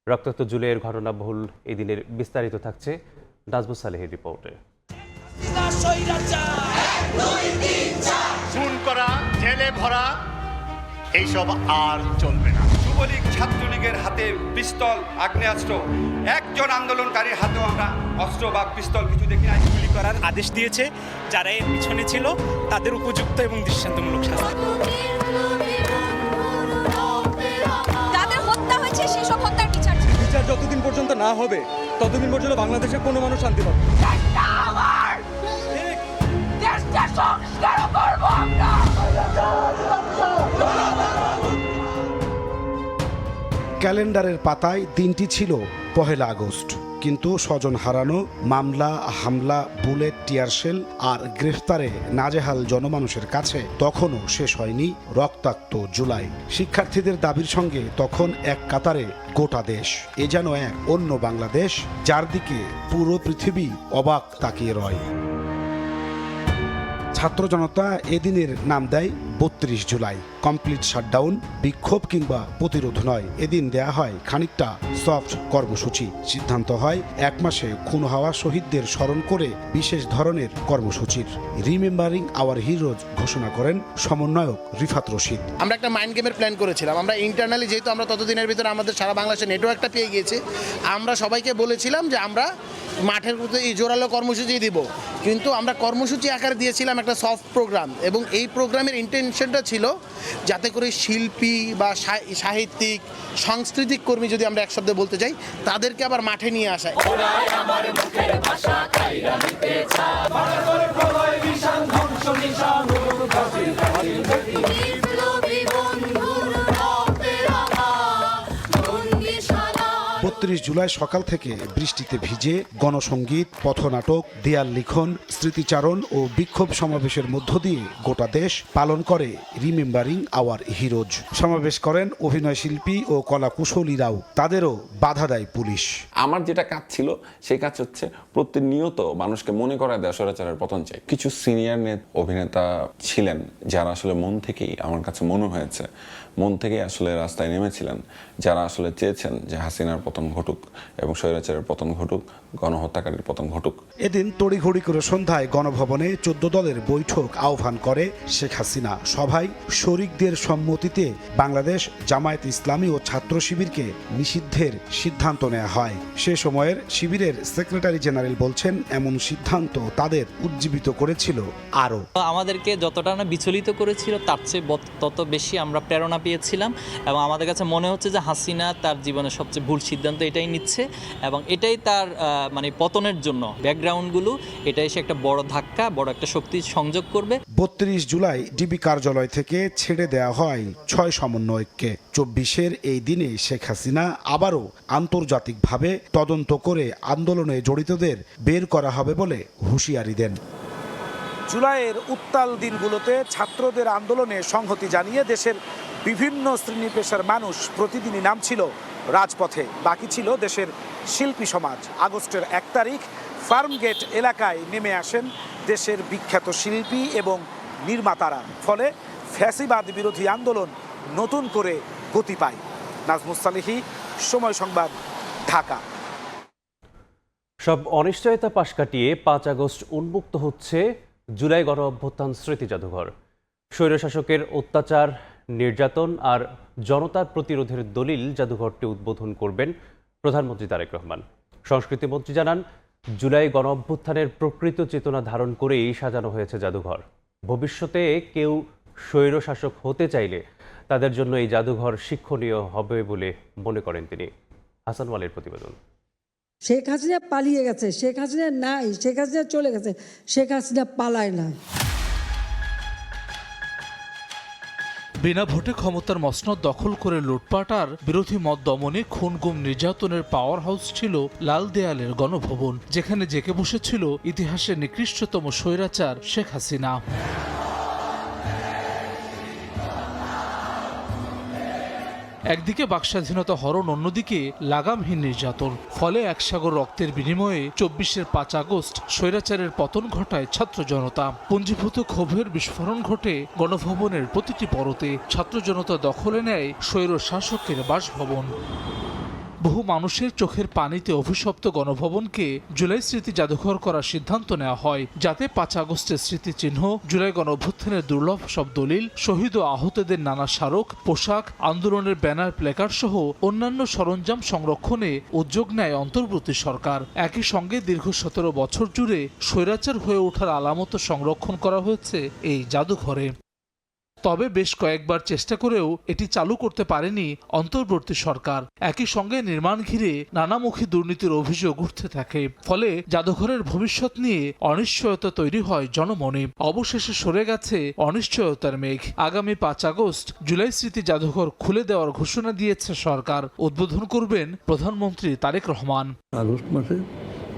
রক্তাক্ত জুলাইয়ের ঘটনাবহুল এই দিনের বিস্তারিত থাকছে নাজমুস সালেহের রিপোর্টে। খুন করা, জেলে ভরা, এইসব আর চলবে না। যুবলীগ, ছাত্রলীগের হাতে পিস্তল, আগ্নেয়াস্ত্র, একজন আন্দোলনকারীর হাতেও আমরা অস্ত্র বা পিস্তল কিছু দেখি নাই। গুলি করার আদেশ দিয়েছে, যারা এর পিছনে ছিল তাদের উপযুক্ত এবং দৃষ্টান্তমূলক শাস্তি। যাদের হত্যা হয়েছে সেসব হত্যার বিচার যতদিন পর্যন্ত না হবে ততদিন পর্যন্ত বাংলাদেশে কোনো মানুষ শান্তি পাবে। ক্যালেন্ডারের পাতায় দিনটি ছিল 1 আগস্ট, কিন্তু স্বজন হারানো, মামলা, হামলা, বুলেট, টিয়ারশেল আর গ্রেফতারে নাজেহাল জনমানুষের কাছে তখনও শেষ হয়নি রক্তাক্ত জুলাই। শিক্ষার্থীদের দাবির সঙ্গে তখন এক কাতারে গোটা দেশ। এ যেন এক অন্য বাংলাদেশ, যার দিকে পুরো পৃথিবী অবাক তাকিয়ে রয়। ছাত্র জনতা এদিনের নাম দেয় 32 জুলাই। কমপ্লিট শাটডাউন, বিক্ষোভ কিংবা প্রতিরোধ নয়, এদিন দেয়া হয় খানিকটা সফট কর্মসূচি। সিদ্ধান্ত হয় 1 মাসে খুন হওয়া শহীদদের স্মরণ করে বিশেষ ধরনের কর্মসূচির রিমেম্বারিং আওয়ার হিরোজ ঘোষণা করেন সমন্বয়ক রিফাত রশিদ। আমরা একটা মাইন্ড গেমের প্ল্যান করেছিলাম। আমরা ইন্টারনালি, যেহেতু আমরা ততদিনের ভিতরে আমাদের সারা বাংলাদেশের নেটওয়ার্কটা পেয়ে গিয়েছি, আমরা সবাইকে বলেছিলাম যে আমরা মাঠের মধ্যে এই জোরালো কর্মসূচি দিব, কিন্তু আমরা কর্মসূচি আকারে দিয়েছিলাম একটা সফট প্রোগ্রাম। এবং এই প্রোগ্রামের ইন্টেনশনটা ছিল যাতে করে শিল্পী বা সাহিত্যিক, সাংস্কৃতিক কর্মী, যদি আমরা এক শব্দে বলতে চাই, তাদেরকে আবার মাঠে নিয়ে আসা। জুলাই সকাল থেকে বৃষ্টিতে ভিজে গণসংগীত, পথনাটক, দেয়াল লিখন, স্মৃতিচারণ ও বিক্ষোভ সমাবেশের মধ্য দিয়ে গোটা দেশ পালন করে রিমেম্বারিং আওয়ার হিরোজ। সমাবেশ করেন অভিনয় শিল্পী ও কলা কুশলীরাও, তাদেরও বাধা দেয় পুলিশ। আমার যেটা কাজ ছিল সেই কাজ হচ্ছে প্রতিনিয়ত মানুষকে মনে করায় দেওয়া স্বৈরাচারের পতন চাই। কিছু সিনিয়র অভিনেতা ছিলেন যারা আসলে মন থেকেই, আমার কাছে মনে হয়েছে, মন থেকেই আসলে রাস্তায় নেমেছিলেন, যারা আসলে চেয়েছেন যে হাসিনার পতন ঘটুক এবং স্বৈরাচারের পতন ঘটুক, গণহত্যাকারীর পতন ঘটুক। এদিন তড়িঘড়ি করে সন্ধ্যায় গণভবনে 14 দলের বৈঠক আহ্বান করে শেখ হাসিনা। সভায় শরিকদের সম্মতিতে বাংলাদেশ জামায়াত ইসলামী ও ছাত্র শিবিরকে নিষিদ্ধের সিদ্ধান্ত নেওয়া হয়। সে সময়ের শিবিরের সেক্রেটারি জেনারেল বলছেন, এমন সিদ্ধান্ত তাদের উজ্জীবিত করেছিল আরও। আমাদেরকে যতটা না বিচলিত করেছিল তার চেয়ে তত বেশি আমরা প্রেরণা পেয়েছিলাম এবং আমাদের কাছে মনে হচ্ছে যে হাসিনা তার জীবনের সবচেয়ে ভুল সিদ্ধান্ত এটাই নিচ্ছে এবং এটাই তার মানে পতনের জন্য ব্যাকগ্রাউন্ডগুলো, এটা এসে একটা বড় ধাক্কা, বড় একটা শক্তি সংযোগ করবে। 32 জুলাই ডিবি কার্যালয় থেকে ছেড়ে দেওয়া হয় 6 সমন্বয়ককে। 24-এর এই দিনে শেখ হাসিনা আবারও আন্তর্জাতিকভাবে তদন্ত করে আন্দোলনে জড়িতদের বের করা হবে বলে হুঁশিয়ারি দেন। জুলাইয়ের উত্তাল দিনগুলোতে ছাত্রদের আন্দোলনে সংহতি জানিয়ে দেশের বিভিন্ন শ্রেণী পেশার মানুষ প্রতিদিনই নামছিল রাজপথে। বাকি ছিল দেশের শিল্পী সমাজ। আগস্টের 1 তারিখ ফার্মগেট এলাকায় নেমে আসেন দেশের বিখ্যাত শিল্পী এবং নির্মাতারা। ফলে ফ্যাসিবাদ বিরোধী আন্দোলন নতুন করে গতি পায়। নাজমুস সালিহি, সময় সংবাদ, ঢাকা। সব অনিশ্চয়তা পাশ কাটিয়ে 5 আগস্ট উন্মুক্ত হচ্ছে জুলাই গণ অভ্যুত্থান স্মৃতি জাদুঘর। স্বৈরশাসকের অত্যাচার, নির্যাতন আর জনতার প্রতিরোধের দলিল জাদুঘরটি উদ্বোধন করবেন প্রধানমন্ত্রী তারেক রহমান। সংস্কৃতিমন্ত্রী জানান, জুলাই গণ অভ্যুত্থানের প্রকৃত চেতনা ধারণ করেই সাজানো হয়েছে জাদুঘর। ভবিষ্যতে কেউ স্বৈরশাসক হতে চাইলে তাদের জন্য এই জাদুঘর শিক্ষণীয় হবে বলে মনে করেন তিনি। হাসান ওয়ালির প্রতিবেদন। শেখ হাসিনা পালিয়ে গেছে, শেখ হাসিনা নাই, শেখ হাসিনা চলে গেছে, শেখ হাসিনা পালায় না। বিনা ভোটে ক্ষমতার মসনদ দখল করে লুটপাট আর বিরোধী মত দমনে খুন গুম নির্যাতনের পাওয়ার হাউস ছিল লাল দেয়ালের গণভবন, যেখানে জেকে বসেছিল ইতিহাসের নিকৃষ্টতম স্বৈরাচার শেখ হাসিনা। একদিকে বাকস্বাধীনতা হরণ, অন্যদিকে লাগামহীন নির্যাতন। ফলে একসাগর রক্তের বিনিময়ে 24-এর 5 আগস্ট স্বৈরাচারের পতন ঘটায় ছাত্র জনতা। পুঞ্জীভূত ক্ষোভের বিস্ফোরণ ঘটে গণভবনের প্রতিটি পরতে। ছাত্র জনতা দখলে নেয় স্বৈর শাসকের বাসভবন। বহু মানুষের চোখের পানিতে অভিশপ্ত গণভবনকে জুলাই স্মৃতি জাদুঘর করার সিদ্ধান্ত নেওয়া হয়, যাতে 5 আগস্টের স্মৃতিচিহ্ন, জুলাই গণ অভ্যুত্থানের দুর্লভ সব দলিল, শহীদ ও আহতদের নানা স্মারক, পোশাক, আন্দোলনের ব্যানার, প্লেকার্ড সহ অন্যান্য সরঞ্জাম সংরক্ষণে উদ্যোগ নেয় অন্তর্বর্তী সরকার। একই সঙ্গে দীর্ঘ 17 বছর জুড়ে স্বৈরাচার হয়ে ওঠার আলামত সংরক্ষণ করা হয়েছে এই জাদুঘরে। তবে বেশ কয়েকবার চেষ্টা করেও এটি চালু করতে পারেনি অন্তর্বর্তী সরকার। একই সঙ্গে নির্মাণ ঘিরে নানামুখী দুর্নীতির অভিযোগ উঠতে থাকে। ফলে জাদুঘরের ভবিষ্যৎ নিয়ে অনিশ্চয়তা তৈরি হয় জনমনে। অবশেষে সরে গেছে অনিশ্চয়তার মেঘ। আগামী 5 আগস্ট জুলাই স্মৃতি জাদুঘর খুলে দেওয়ার ঘোষণা দিয়েছে সরকার। উদ্বোধন করবেন প্রধানমন্ত্রী তারেক রহমান। আগস্ট মাসে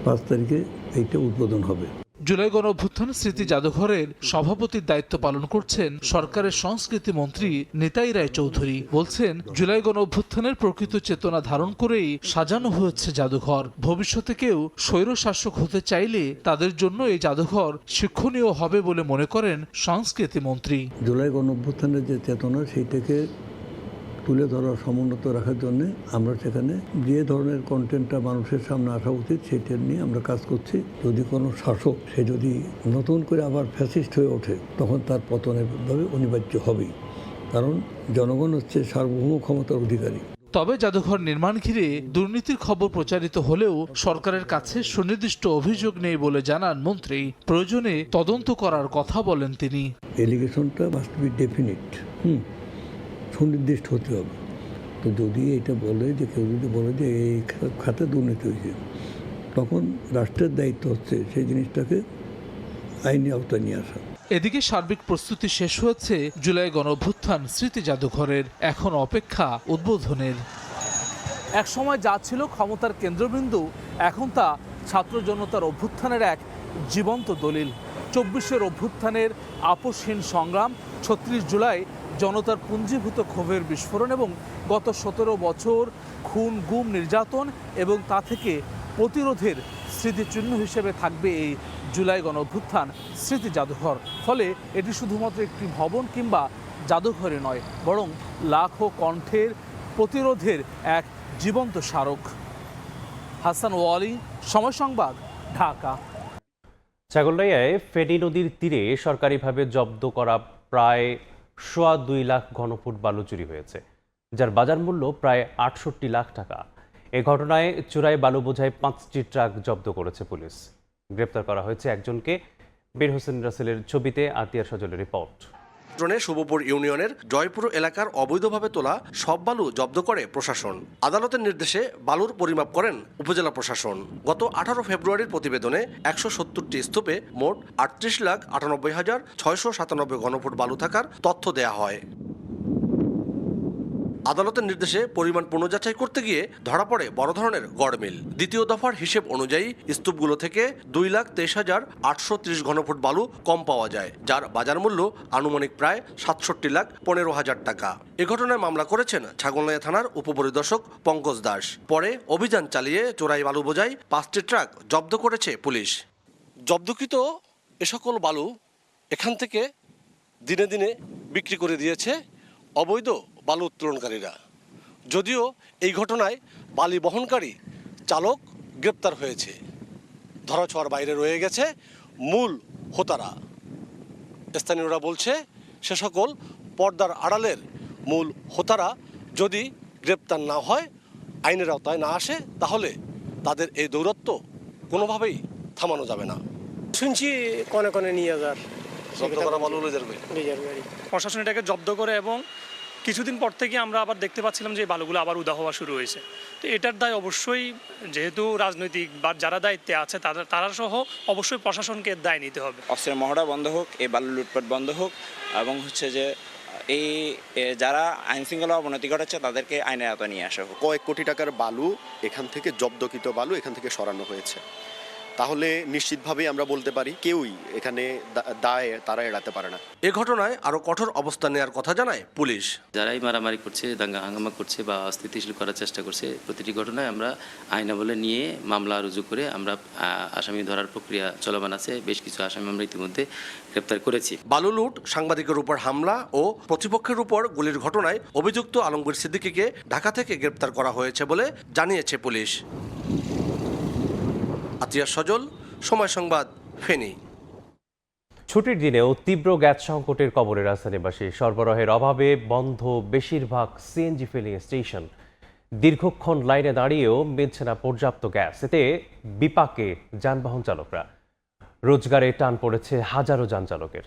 5 তারিখে এইটা উদ্বোধন হবে। জুলাই গণ অভ্যুত্থান স্মৃতি জাদুঘরের সভাপতির দায়িত্ব পালন করছেন সরকারের সংস্কৃতি মন্ত্রী নিতাই রায় চৌধুরী। বলছেন, জুলাই গণ অভ্যুত্থানের প্রকৃত চেতনা ধারণ করেই সাজানো হয়েছে জাদুঘর। ভবিষ্যতে কেউ স্বৈর শাসক হতে চাইলে তাদের জন্য এই জাদুঘর শিক্ষণীয় হবে বলে মনে করেন সংস্কৃতি মন্ত্রী। জুলাই গণ অভ্যুত্থানের যে চেতনা, সেইটাকে তুলে ধরার, সমুন্নত রাখার জন্য আমরা সেখানে যে ধরনের কন্টেন্টটা মানুষের সামনে আসা উচিত সেটা নিয়ে আমরা কাজ করছি। যদি কোনো শাসক সে যদি নতুন করে আবার ফ্যাসিস্ট হয়ে ওঠে, তখন তার পতনের অনিবার্য হবেই, কারণ জনগণ হচ্ছে সার্বভৌম ক্ষমতার অধিকারী। তবে জাদুঘর নির্মাণ ঘিরে দুর্নীতির খবর প্রচারিত হলেও সরকারের কাছে সুনির্দিষ্ট অভিযোগ নেই বলে জানান মন্ত্রী। প্রয়োজনে তদন্ত করার কথা বলেন তিনি। এলিগেশনটা মাস্ট বি ডেফিনিট, সুনির্দিষ্ট হতে হবে। তো যদি এটা বলে যে কেউ যদি বলে যে এই খাতে দুর্নীতি হয়েছে, তখন রাষ্ট্রের দায়িত্ব হচ্ছে সেই জিনিসটাকে আইনি আওতায় নিয়ে আসা। এদিকে সার্বিক প্রস্তুতি শেষ হয়েছে জুলাই গণ অভ্যুত্থান স্মৃতি জাদুঘরের। এখন অপেক্ষা উদ্বোধনের। একসময় যা ছিল ক্ষমতার কেন্দ্রবিন্দু, এখন তা ছাত্র জনতার অভ্যুত্থানের এক জীবন্ত দলিল। 24-এর অভ্যুত্থানের আপোষহীন সংগ্রাম, 36 জুলাই জনতার পুঞ্জীভূত ক্ষোভের বিস্ফোরণ এবং গত 17 বছর খুন গুম নির্যাতন এবং তা থেকে প্রতিরোধের স্মৃতিচিহ্ন হিসেবে থাকবে এই জুলাই গণ অভ্যুত্থান স্মৃতি জাদুঘর। ফলে এটি শুধুমাত্র একটি ভবন কিংবা জাদুঘরে নয়, বরং লাখো কণ্ঠের প্রতিরোধের এক জীবন্ত স্মারক। হাসান ওয়ালি, সময় সংবাদ, ঢাকা। ছাগলনাইয়ায় ফেনী নদীর তীরে সরকারিভাবে জব্দ করা প্রায় 2.25 লাখ ঘনফুট বালু চুরি হয়েছে, যার বাজার মূল্য প্রায় 68 লাখ টাকা। এ ঘটনায় চোরাই বালু বোঝাই 5টি ট্রাক জব্দ করেছে পুলিশ। গ্রেপ্তার করা হয়েছে একজনকে। বীর হোসেন রাসেলের ছবিতে আতিয়ার সজলের রিপোর্ট। শুভপুর ইউনিয়নের জয়পুর এলাকার অবৈধভাবে তোলা সব বালু জব্দ করে প্রশাসন। আদালতের নির্দেশে বালুর পরিমাপ করেন উপজেলা প্রশাসন। গত 18 ফেব্রুয়ারির প্রতিবেদনে 170টি স্তূপে মোট 38,98,697 ঘনফুট বালু থাকার তথ্য দেয়া হয়। আদালতের নির্দেশে পরিমাণ পুনর্যাচাই করতে গিয়ে ধরা পড়ে বড় ধরনের গড়মিল। দ্বিতীয় দফার হিসেব অনুযায়ী স্তূপগুলো থেকে 2,23,830 ঘনফুট বালু কম পাওয়া যায়, যার বাজার মূল্য আনুমানিক প্রায় 67,15,000 টাকা। এ ঘটনায় মামলা করেছেন ছাগলনাইয়া থানার উপপরিদর্শক পঙ্কজ দাস। পরে অভিযান চালিয়ে চোরাই বালু বোঝাই 5টি ট্রাক জব্দ করেছে পুলিশ। জব্দকৃত এ সকল বালু এখান থেকে দিনে দিনে বিক্রি করে দিয়েছে অবৈধ বালু উত্তোলনকারীরা। যদিও এই ঘটনায় বালি বহনকারী চালক গ্রেপ্তার হয়েছে, ধরাছোঁয়ার বাইরে রয়ে গেছে মূল হোতারা। স্থানীয়রা বলছে সে সকল পর্দার আড়ালের মূল হোতারা যদি গ্রেপ্তার না হয়, আইনের আওতায় না আসে, তাহলে তাদের এই দৌরাত্ম্য কোনোভাবেই থামানো যাবে না। শুনছি কনে কনে নিয়ে যার প্রশাসন এটাকে জব্দ করে এবং কিছুদিন পর থেকে আমরা আবার দেখতে পাচ্ছিলাম যে বালুগুলো আবার উদা হওয়া শুরু হয়েছে। তো এটার দায় অবশ্যই, যেহেতু রাজনৈতিক বা যারা দায়িত্বে আছে তারা সহ অবশ্যই প্রশাসনকে দায় নিতে হবে। অস্ত্রের মহড়া বন্ধ হোক, এই বালু লুটপাট বন্ধ হোক, এবং হচ্ছে যে এই যারা আইন শৃঙ্খলা অবনতি ঘটাচ্ছে তাদেরকে আইনের আওতায় নিয়ে আসা হোক। কয়েক কোটি টাকার বালু এখান থেকে জব্দকৃত বালু এখান থেকে সরানো হয়েছে, তাহলে নিশ্চিতভাবেই আমরা বলতে পারি কেউই এখানে দায় তারা এড়াতে পারে না। এ ঘটনায় আরো কঠোর অবস্থান নেওয়ার কথা জানায় পুলিশ। যারাই মারামারি করছে, দাঙ্গা হাঙ্গামা করছে বা অস্থিতিশীল করার চেষ্টা করছে, প্রতিটি ঘটনায় আমরা আইনাবলে নিয়ে মামলা রুজু করে আমরা আসামি ধরার প্রক্রিয়া চলমান আছে। বেশ কিছু আসামি আমরা ইতিমধ্যে গ্রেপ্তার করেছি। বালু লুট, সাংবাদিকের উপর হামলা ও প্রতিপক্ষের উপর গুলির ঘটনায় অভিযুক্ত আলমগীর সিদ্দিকীকে ঢাকা থেকে গ্রেপ্তার করা হয়েছে বলে জানিয়েছে পুলিশ। আতিয়া সজল, সময় সংবাদ, ফেনী। ছুটির দিনেও তীব্র গ্যাস সংকটের কবলে রাজধানীবাসী। সরবরাহের অভাবে বন্ধ বেশিরভাগ সিএনজি ফিলিং স্টেশন। দীর্ঘক্ষণ লাইনে দাঁড়িয়েও মিলছে না পর্যাপ্ত গ্যাস। এতে বিপাকে যানবাহন চালকরা। রোজগারে টান পড়েছে হাজারো যান চালকের।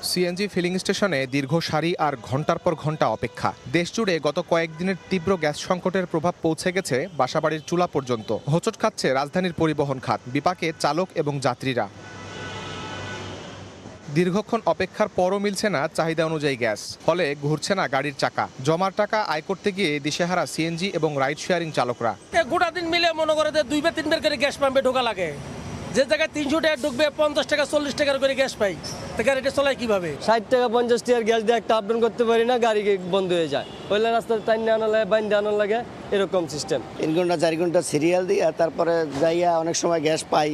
সিএনজি ফিলিং স্টেশনে দীর্ঘ সারি আর ঘন্টার পর ঘন্টা অপেক্ষা। দেশজুড়ে গত কয়েকদিনের তীব্র গ্যাস সংকটের প্রভাব পৌঁছে গেছে বাসাবাড়ির চুলা পর্যন্ত। হোঁচট খাচ্ছে রাজধানীর পরিবহন খাত, বিপাকে চালক এবং যাত্রীরা। দীর্ঘক্ষণ অপেক্ষার পরও মিলছে না চাহিদা অনুযায়ী গ্যাস, ফলে ঘুরছে না গাড়ির চাকা। জমার টাকা আয় করতে গিয়ে দিশেহারা সিএনজি এবং রাইড শেয়ারিং চালকরা। গোটা দিন মিলে মনে করে 2-3 বার করে গ্যাস পাম্পে ঢোকা লাগে। যে জায়গায় 300 টাকা ঢুকবে 50 টাকা 40 টাকার করে গ্যাস পাই, তো গাড়িটা চলায় কিভাবে? 60 টাকা 50 টাকার গ্যাস দিয়ে একটা আপডাউন করতে পারি না, গাড়ি বন্ধ হয়ে যায়। ওইলা রাস্তায় টাইনে আনা লাগে, বাইন্দে আনা লাগে, এরকম সিস্টেম। 3 ঘন্টা 4 ঘন্টা সিরিয়াল দিয়ে তারপরে যাইয়া অনেক সময় গ্যাস পাই,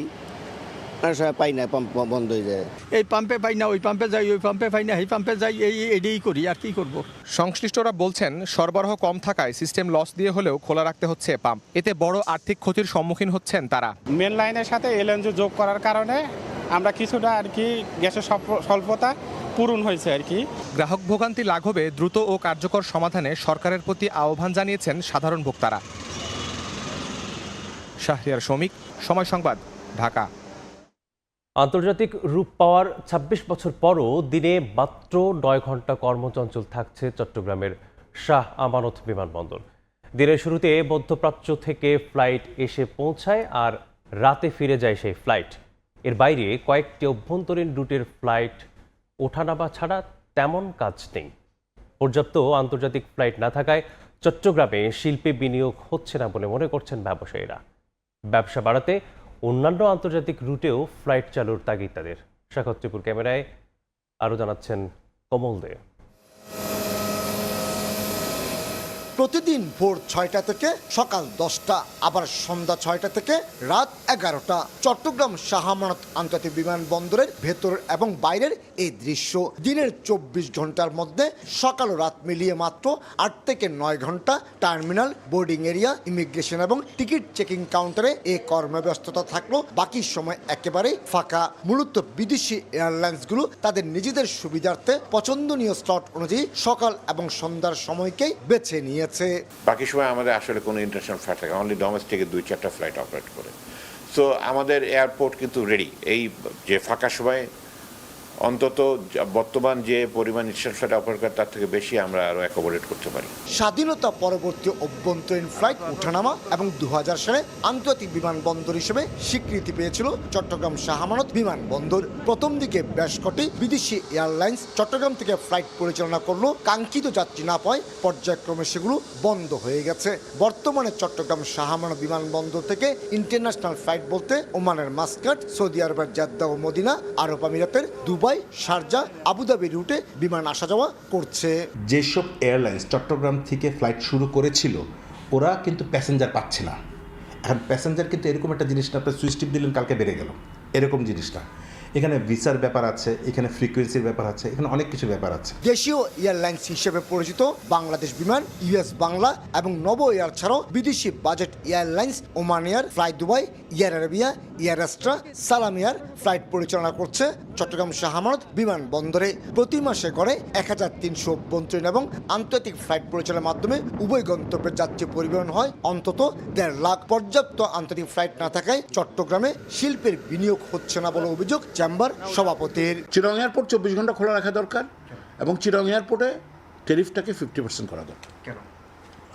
অনেক সময় পাই না, পাম্প বন্ধ হয়ে যায়। এই পাম্পে পাই না, ওই পাম্পে যাই, ওই পাম্পে পাই না, এই পাম্পে যাই, এটাই করি, আর কি করব। সংশ্লিষ্টরা বলছেন সরবরাহ কম থাকায় সিস্টেম লস দিয়ে হলেও খোলা রাখতে হচ্ছে পাম্প। এতে বড় আর্থিক ক্ষতির সম্মুখীন হচ্ছেন তারা। মেন লাইনের সাথে এলএনজি যোগ করার কারণে আমরা কিছুটা আর কি গ্যাসের স্বল্পতা পূরণ হয়েছে আর কি। গ্রাহক ভোগান্তি লাঘবে দ্রুত ও কার্যকর সমাধানে সরকারের প্রতি আহ্বান জানিয়েছেন সাধারণ ভোক্তারা। শাহরিয়ার শমিক, সময় সংবাদ, ঢাকা। আন্তর্জাতিক রূপ পাওয়ার ২৬ বছর পরও দিনে মাত্র ৯ ঘন্টা কর্মচঞ্চল থাকছে চট্টগ্রামের শাহ আমানত বিমানবন্দর। দিনের শুরুতে মধ্যপ্রাচ্য থেকে ফ্লাইট এসে পৌঁছায় আর রাতে ফিরে যায় সেই ফ্লাইট। এর বাইরে কয়েকটি অভ্যন্তরীণ রুটের ফ্লাইট ওঠানামা ছাড়া তেমন কাজ নেই। পর্যাপ্ত আন্তর্জাতিক ফ্লাইট না থাকায় চট্টগ্রামে শিল্পে বিনিয়োগ হচ্ছে না বলে মনে করছেন ব্যবসায়ীরা। ব্যবসা বাড়াতে অন্যান্য আন্তর্জাতিক রুটেও ফ্লাইট চালুর তাগিদ তাদের। শাখাত ত্রিপুর ক্যামেরায় আরও জানাচ্ছেন কমল দে। প্রতিদিন ভোর 6টা থেকে সকাল 10টা, আবার সন্ধ্যা 6টা থেকে রাত 11টা। চট্টগ্রাম শাহ আমানত আন্তর্জাতিক বিমানবন্দরের ভেতর এবং বাইরের এই দৃশ্য। দিনের 24 ঘন্টার মধ্যে সকাল ও রাত মিলিয়ে মাত্র 8 থেকে 9 ঘন্টা টার্মিনাল, বোর্ডিং এরিয়া, ইমিগ্রেশন এবং টিকিট চেকিং কাউন্টারে এই কর্মব্যস্ততা থাকলো। বাকি সময় একেবারে ফাঁকা। মূলত বিদেশি এয়ারলাইন্সগুলো তাদের নিজেদের সুবিধার্থে পছন্দনীয় স্লট অনুযায়ী সকাল এবং সন্ধ্যার সময়কেই বেছে নিয়ে। বাকি সময় আমাদের আসলে কোনো ইন্টারন্যাশনাল ফ্লাইট থাকে, অনলি ডোমেস্টিকে 2-4টা ফ্লাইট অপারেট করে। সো আমাদের এয়ারপোর্ট কিন্তু রেডি। এই যে ফাঁকা সময় অন্তত বর্তমান যে পরিমাণ ইনস্ট্রাকশনটা অপারেট করে তার থেকে বেশি আমরা আরও অ্যাকোমোডেট করতে পারি। স্বাধীনতা পরবর্তী অভ্যন্তরীণ ফ্লাইট ওঠানামা এবং 2000 সালে আন্তর্জাতিক বিমানবন্দর হিসেবে স্বীকৃতি পেয়েছিল চট্টগ্রাম শাহ আমানত বিমানবন্দর। প্রথম দিকে বেশ কটি বিদেশি এয়ারলাইন্স চট্টগ্রাম থেকে ফ্লাইট পরিচালনা করলেও কাঙ্ক্ষিত যাত্রী না পায় পর্যায়ক্রমে সেগুলো বন্ধ হয়ে গেছে। বর্তমানে চট্টগ্রাম শাহ আমানত বিমানবন্দর থেকে ইন্টারন্যাশনাল ফ্লাইট বলতে ওমানের মাস্কাট, সৌদি আরবের জেদ্দা ও মদিনা, আরব আমিরাতের দুবাই, শারজা, আবুধাবি রুটে বিমান আসা যাওয়া করছে। যেসব এয়ারলাইন্স চট্টগ্রাম থেকে ফ্লাইট শুরু করেছিল ওরা কিন্তু প্যাসেঞ্জার পাচ্ছে না। এখন প্যাসেঞ্জার কিন্তু এরকম একটা জিনিস না, আপনার সুইচ টিপ দিলেন কালকে বেড়ে গেল, এরকম জিনিসটা। এখানে ভিসার ব্যাপার আছে, এখানে ফ্রিকোয়েন্সির ব্যাপার আছে, এখানে অনেক কিছু ব্যাপার আছে। দেশীয় এয়ারলাইন্স হিসেবে পরিচিত বাংলাদেশ বিমান, ইউএস বাংলা এবং নব এয়ার ছাড়াও বিদেশি budget airlines Oman Air, fly Dubai, Air Arabia, air extra, Salam Air flight পরিচালনা করছে চট্টগ্রাম শাহ আমানত বিমানবন্দরে। প্রতি মাসে গড়ে 1300 অভ্যন্তরীণ এবং আন্তর্জাতিক ফ্লাইট পরিচালনার মাধ্যমে উভয় গন্তব্যের যাত্রী পরিবহন হয় অন্তত 1.5 লাখ। পর্যাপ্ত আন্তর্জাতিক ফ্লাইট না থাকায় চট্টগ্রামে শিল্পের বিনিয়োগ হচ্ছে না বলে অভিযোগ চেম্বার সভাপতির। চিরং এয়ারপোর্ট 24 ঘন্টা খোলা রাখা দরকার এবং চিরং এয়ারপোর্টে ট্যারিফটাকে 50% করা দরকার। কেন?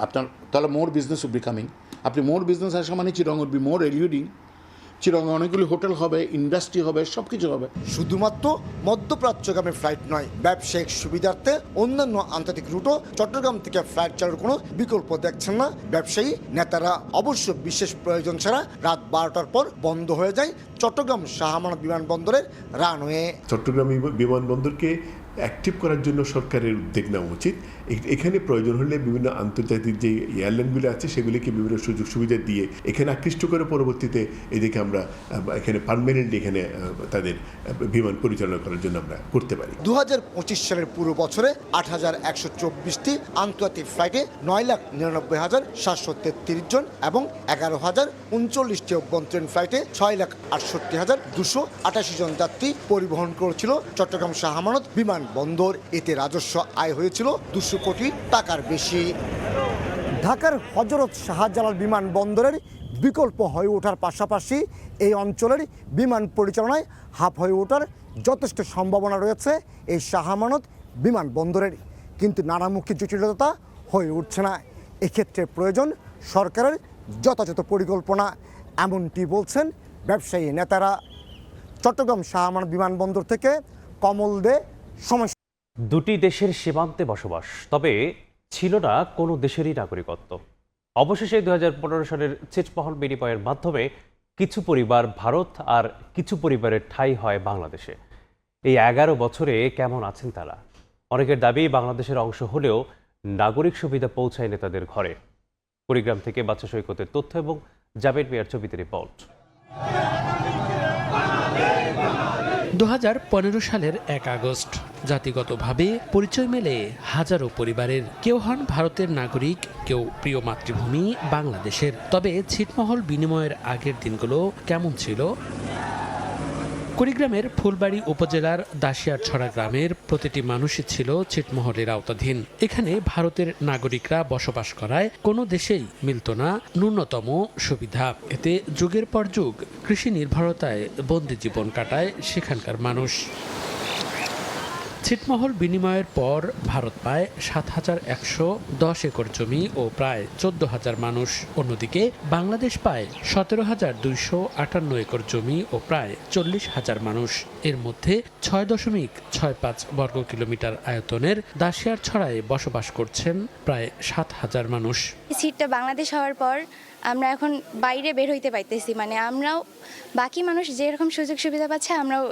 আপনার তাহলে মোর বিজনেস উইল বি কামিং। আপনি মোর বিজনেস আসা মানে চিরং উইল বি মোর এলিউডিং। চিরঙে অনেকগুলি হোটেল হবে, ইন্ডাস্ট্রি হবে, সব কিছু হবে। শুধুমাত্র মধ্যপ্রাচ্যগামী ফ্লাইট নয়, ব্যবসায়িক সুবিধার্থে অন্যান্য আন্তর্জাতিক রুটও চট্টগ্রাম থেকে ফ্লাইট চালুর কোনো বিকল্প দেখছেন না ব্যবসায়ী নেতারা। অবশ্য বিশেষ প্রয়োজন ছাড়া রাত 12টার পর বন্ধ হয়ে যায় চট্টগ্রাম শাহ আমানত বিমানবন্দরের রানওয়ে। চট্টগ্রাম বিমানবন্দরকে অ্যাক্টিভ করার জন্য সরকারের উদ্যোগ নেওয়া উচিত। এখানে প্রয়োজন হলে বিভিন্ন আন্তর্জাতিক যে এয়ারলাইনগুলো আছে সেগুলিকে বিভিন্ন সুযোগ সুবিধা দিয়ে এখানে আকৃষ্ট করে পরবর্তীতে এদিকে আমরা এখানে পার্মানেন্টলি এখানে তাদের বিমান পরিচালনা করার জন্য আমরা করতে পারি। 2025 সালের পুরো বছরে 8124টি আন্তর্জাতিক ফ্লাইটে 9,99,733 জন এবং 11,039টি অভ্যন্তরীণ ফ্লাইটে 6,68,288 জন যাত্রী পরিবহন করেছিল চট্টগ্রাম শাহ আমানত বিমানবন্দর। এতে রাজস্ব আয় হয়েছিল 200 কোটি টাকার বেশি। ঢাকার হযরত শাহজালাল বিমানবন্দরের বিকল্প হয়ে ওঠার পাশাপাশি এই অঞ্চলের বিমান পরিচালনায় হাব হয়ে ওঠার যথেষ্ট সম্ভাবনা রয়েছে এই শাহ আমানত বিমানবন্দরের, কিন্তু নানামুখী জটিলতা হয়ে উঠছে না। এক্ষেত্রে প্রয়োজন সরকারের যথাযথ পরিকল্পনা, এমনটি বলছেন ব্যবসায়ী নেতারা। চট্টগ্রাম শাহ আমানত বিমানবন্দর থেকে কমল দে, সমস্যা। দুটি দেশের সীমান্তে বসবাস, তবে ছিল না কোনো দেশেরই নাগরিকত্ব। অবশেষে 2015 সালের ছিটমহল বিনিময়ের মাধ্যমে কিছু পরিবার ভারত আর কিছু পরিবারের ঠাঁই হয় বাংলাদেশে। এই 11 বছরে কেমন আছেন তারা? অনেকের দাবি বাংলাদেশের অংশ হলেও নাগরিক সুবিধা পৌঁছায় নেতাদের ঘরে। কুড়িগ্রাম থেকে বাচ্চা সৈকতের তথ্য এবং জাবেদ মিয়ার ছবিতে রিপোর্ট। 2015 সালের 1 আগস্ট জাতিগতভাবে পরিচয় মেলে হাজারো পরিবারের। কেউ হন ভারতের নাগরিক, কেউ প্রিয় মাতৃভূমি বাংলাদেশের। তবে ছিটমহল বিনিময়ের আগের দিনগুলো কেমন ছিল? কুড়িগ্রামের ফুলবাড়ী উপজেলার দাসিয়ারছড়া গ্রামের প্রতিটি মানুষই ছিল ছিটমহলের আওতাধীন। এখানে ভারতের নাগরিকরা বসবাস করায় কোনো দেশেই মিলত না ন্যূনতম সুবিধা। এতে যুগের পর যুগ কৃষি নির্ভরতায় বন্দি জীবন কাটায় সেখানকার মানুষ। ছিটমহল বিনিময়ের পর ভারত পায় 7,110 একর জমি ও প্রায় 14,000 মানুষ। অন্যদিকে বাংলাদেশ পায় 17,258 একর জমি ও প্রায় 40,000 মানুষ। এর মধ্যে 6.65 বর্গ কিলোমিটার আয়তনের দাসিয়ারছড়ায় বসবাস করছেন প্রায় 7,000 মানুষ। সিটটা বাংলাদেশ হওয়ার পর আমরা এখন বাইরে বের হইতে পাইতেছি, মানে আমরাও বাকি মানুষ যেরকম সুযোগ সুবিধা পাচ্ছে আমরাও